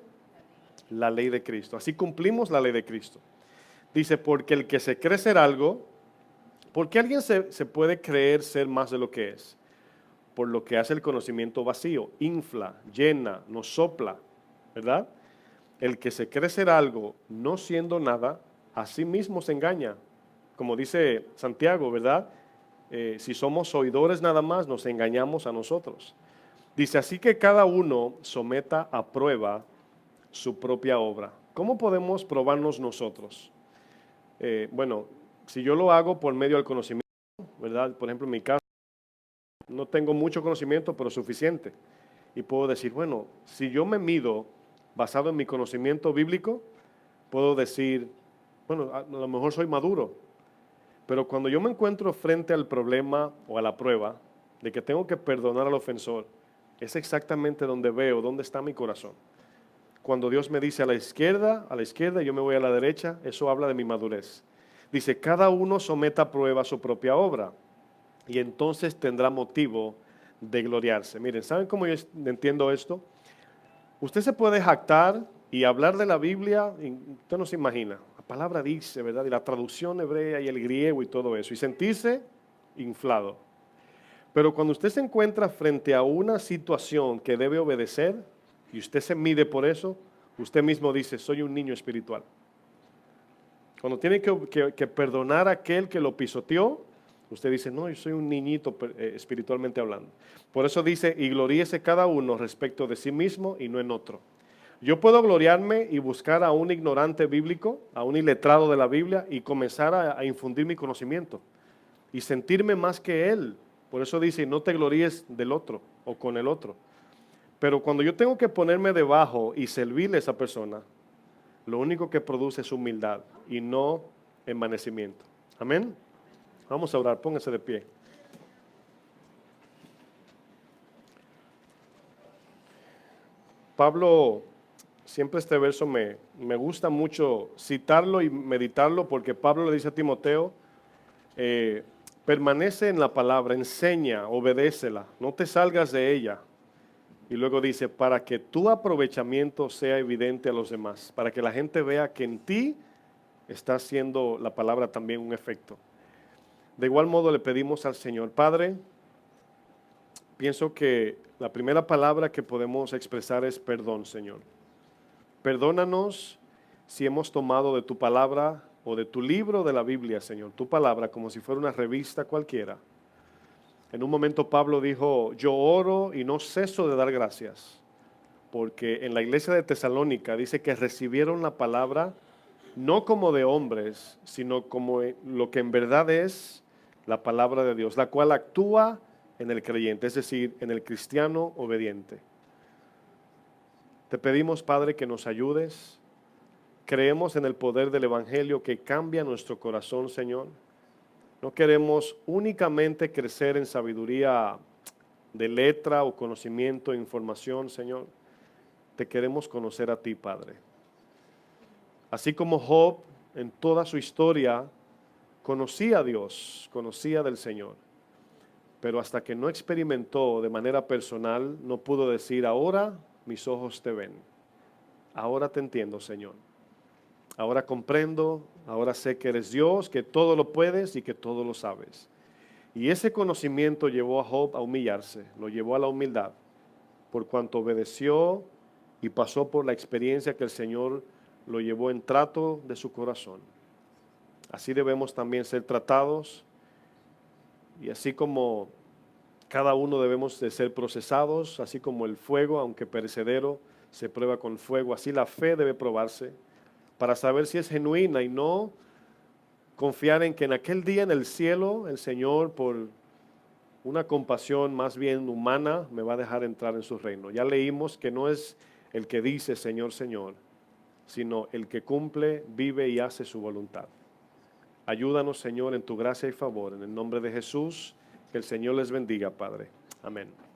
La ley de Cristo. Así cumplimos la ley de Cristo. Dice, porque el que se cree ser algo, porque alguien se puede creer ser más de lo que es, por lo que hace el conocimiento vacío, infla, llena, nos sopla, ¿verdad? El que se cree ser algo, no siendo nada, a sí mismo se engaña. Como dice Santiago, ¿verdad? Si somos oidores nada más, nos engañamos a nosotros. Dice, así que cada uno someta a prueba su propia obra. ¿Cómo podemos probarnos nosotros? Bueno, si yo lo hago por medio del conocimiento, ¿verdad? Por ejemplo, en mi caso, no tengo mucho conocimiento, pero suficiente. Y puedo decir, bueno, si yo me mido basado en mi conocimiento bíblico, puedo decir, bueno, a lo mejor soy maduro. Pero cuando yo me encuentro frente al problema o a la prueba de que tengo que perdonar al ofensor, es exactamente donde veo dónde está mi corazón. Cuando Dios me dice a la izquierda, yo me voy a la derecha, eso habla de mi madurez. Dice, cada uno someta a prueba su propia obra y entonces tendrá motivo de gloriarse. Miren, ¿saben cómo yo entiendo esto? Usted se puede jactar y hablar de la Biblia, y usted no se imagina. La palabra dice, ¿verdad? Y la traducción hebrea y el griego y todo eso. Y sentirse inflado. Pero cuando usted se encuentra frente a una situación que debe obedecer, y usted se mide por eso, usted mismo dice, soy un niño espiritual. Cuando tiene que perdonar a aquel que lo pisoteó, usted dice, no, yo soy un niñito espiritualmente hablando. Por eso dice, y gloríese cada uno respecto de sí mismo y no en otro. Yo puedo gloriarme y buscar a un ignorante bíblico, a un iletrado de la Biblia y comenzar a infundir mi conocimiento y sentirme más que él. Por eso dice, no te gloríes del otro o con el otro. Pero cuando yo tengo que ponerme debajo y servirle a esa persona, lo único que produce es humildad y no envanecimiento. Amén. Vamos a orar, póngase de pie. Pablo, siempre este verso me gusta mucho citarlo y meditarlo porque Pablo le dice a Timoteo, permanece en la palabra, enseña, obedécela, no te salgas de ella. Y luego dice, para que tu aprovechamiento sea evidente a los demás, para que la gente vea que en ti está haciendo la palabra también un efecto. De igual modo le pedimos al Señor, Padre, pienso que la primera palabra que podemos expresar es perdón, Señor. Perdónanos si hemos tomado de tu palabra o de tu libro de la Biblia, Señor, tu palabra como si fuera una revista cualquiera. En un momento Pablo dijo, yo oro y no ceso de dar gracias, porque en la iglesia de Tesalónica dice que recibieron la palabra no como de hombres, sino como lo que en verdad es la palabra de Dios, la cual actúa en el creyente, es decir, en el cristiano obediente. Te pedimos, Padre, que nos ayudes. Creemos en el poder del Evangelio que cambia nuestro corazón, Señor. No queremos únicamente crecer en sabiduría de letra o conocimiento e información, Señor. Te queremos conocer a ti, Padre. Así como Job en toda su historia conocía a Dios, conocía del Señor. Pero hasta que no experimentó de manera personal, no pudo decir, ahora mis ojos te ven. Ahora te entiendo, Señor. Ahora comprendo, ahora sé que eres Dios, que todo lo puedes y que todo lo sabes. Y ese conocimiento llevó a Job a humillarse, lo llevó a la humildad, por cuanto obedeció y pasó por la experiencia que el Señor lo llevó en trato de su corazón. Así debemos también ser tratados y así como cada uno debemos de ser procesados, así como el fuego, aunque perecedero, se prueba con fuego, así la fe debe probarse para saber si es genuina y no confiar en que en aquel día en el cielo el Señor, por una compasión más bien humana, me va a dejar entrar en su reino. Ya leímos que no es el que dice Señor, Señor, sino el que cumple, vive y hace su voluntad. Ayúdanos, Señor, en tu gracia y favor. En el nombre de Jesús, que el Señor les bendiga, Padre. Amén.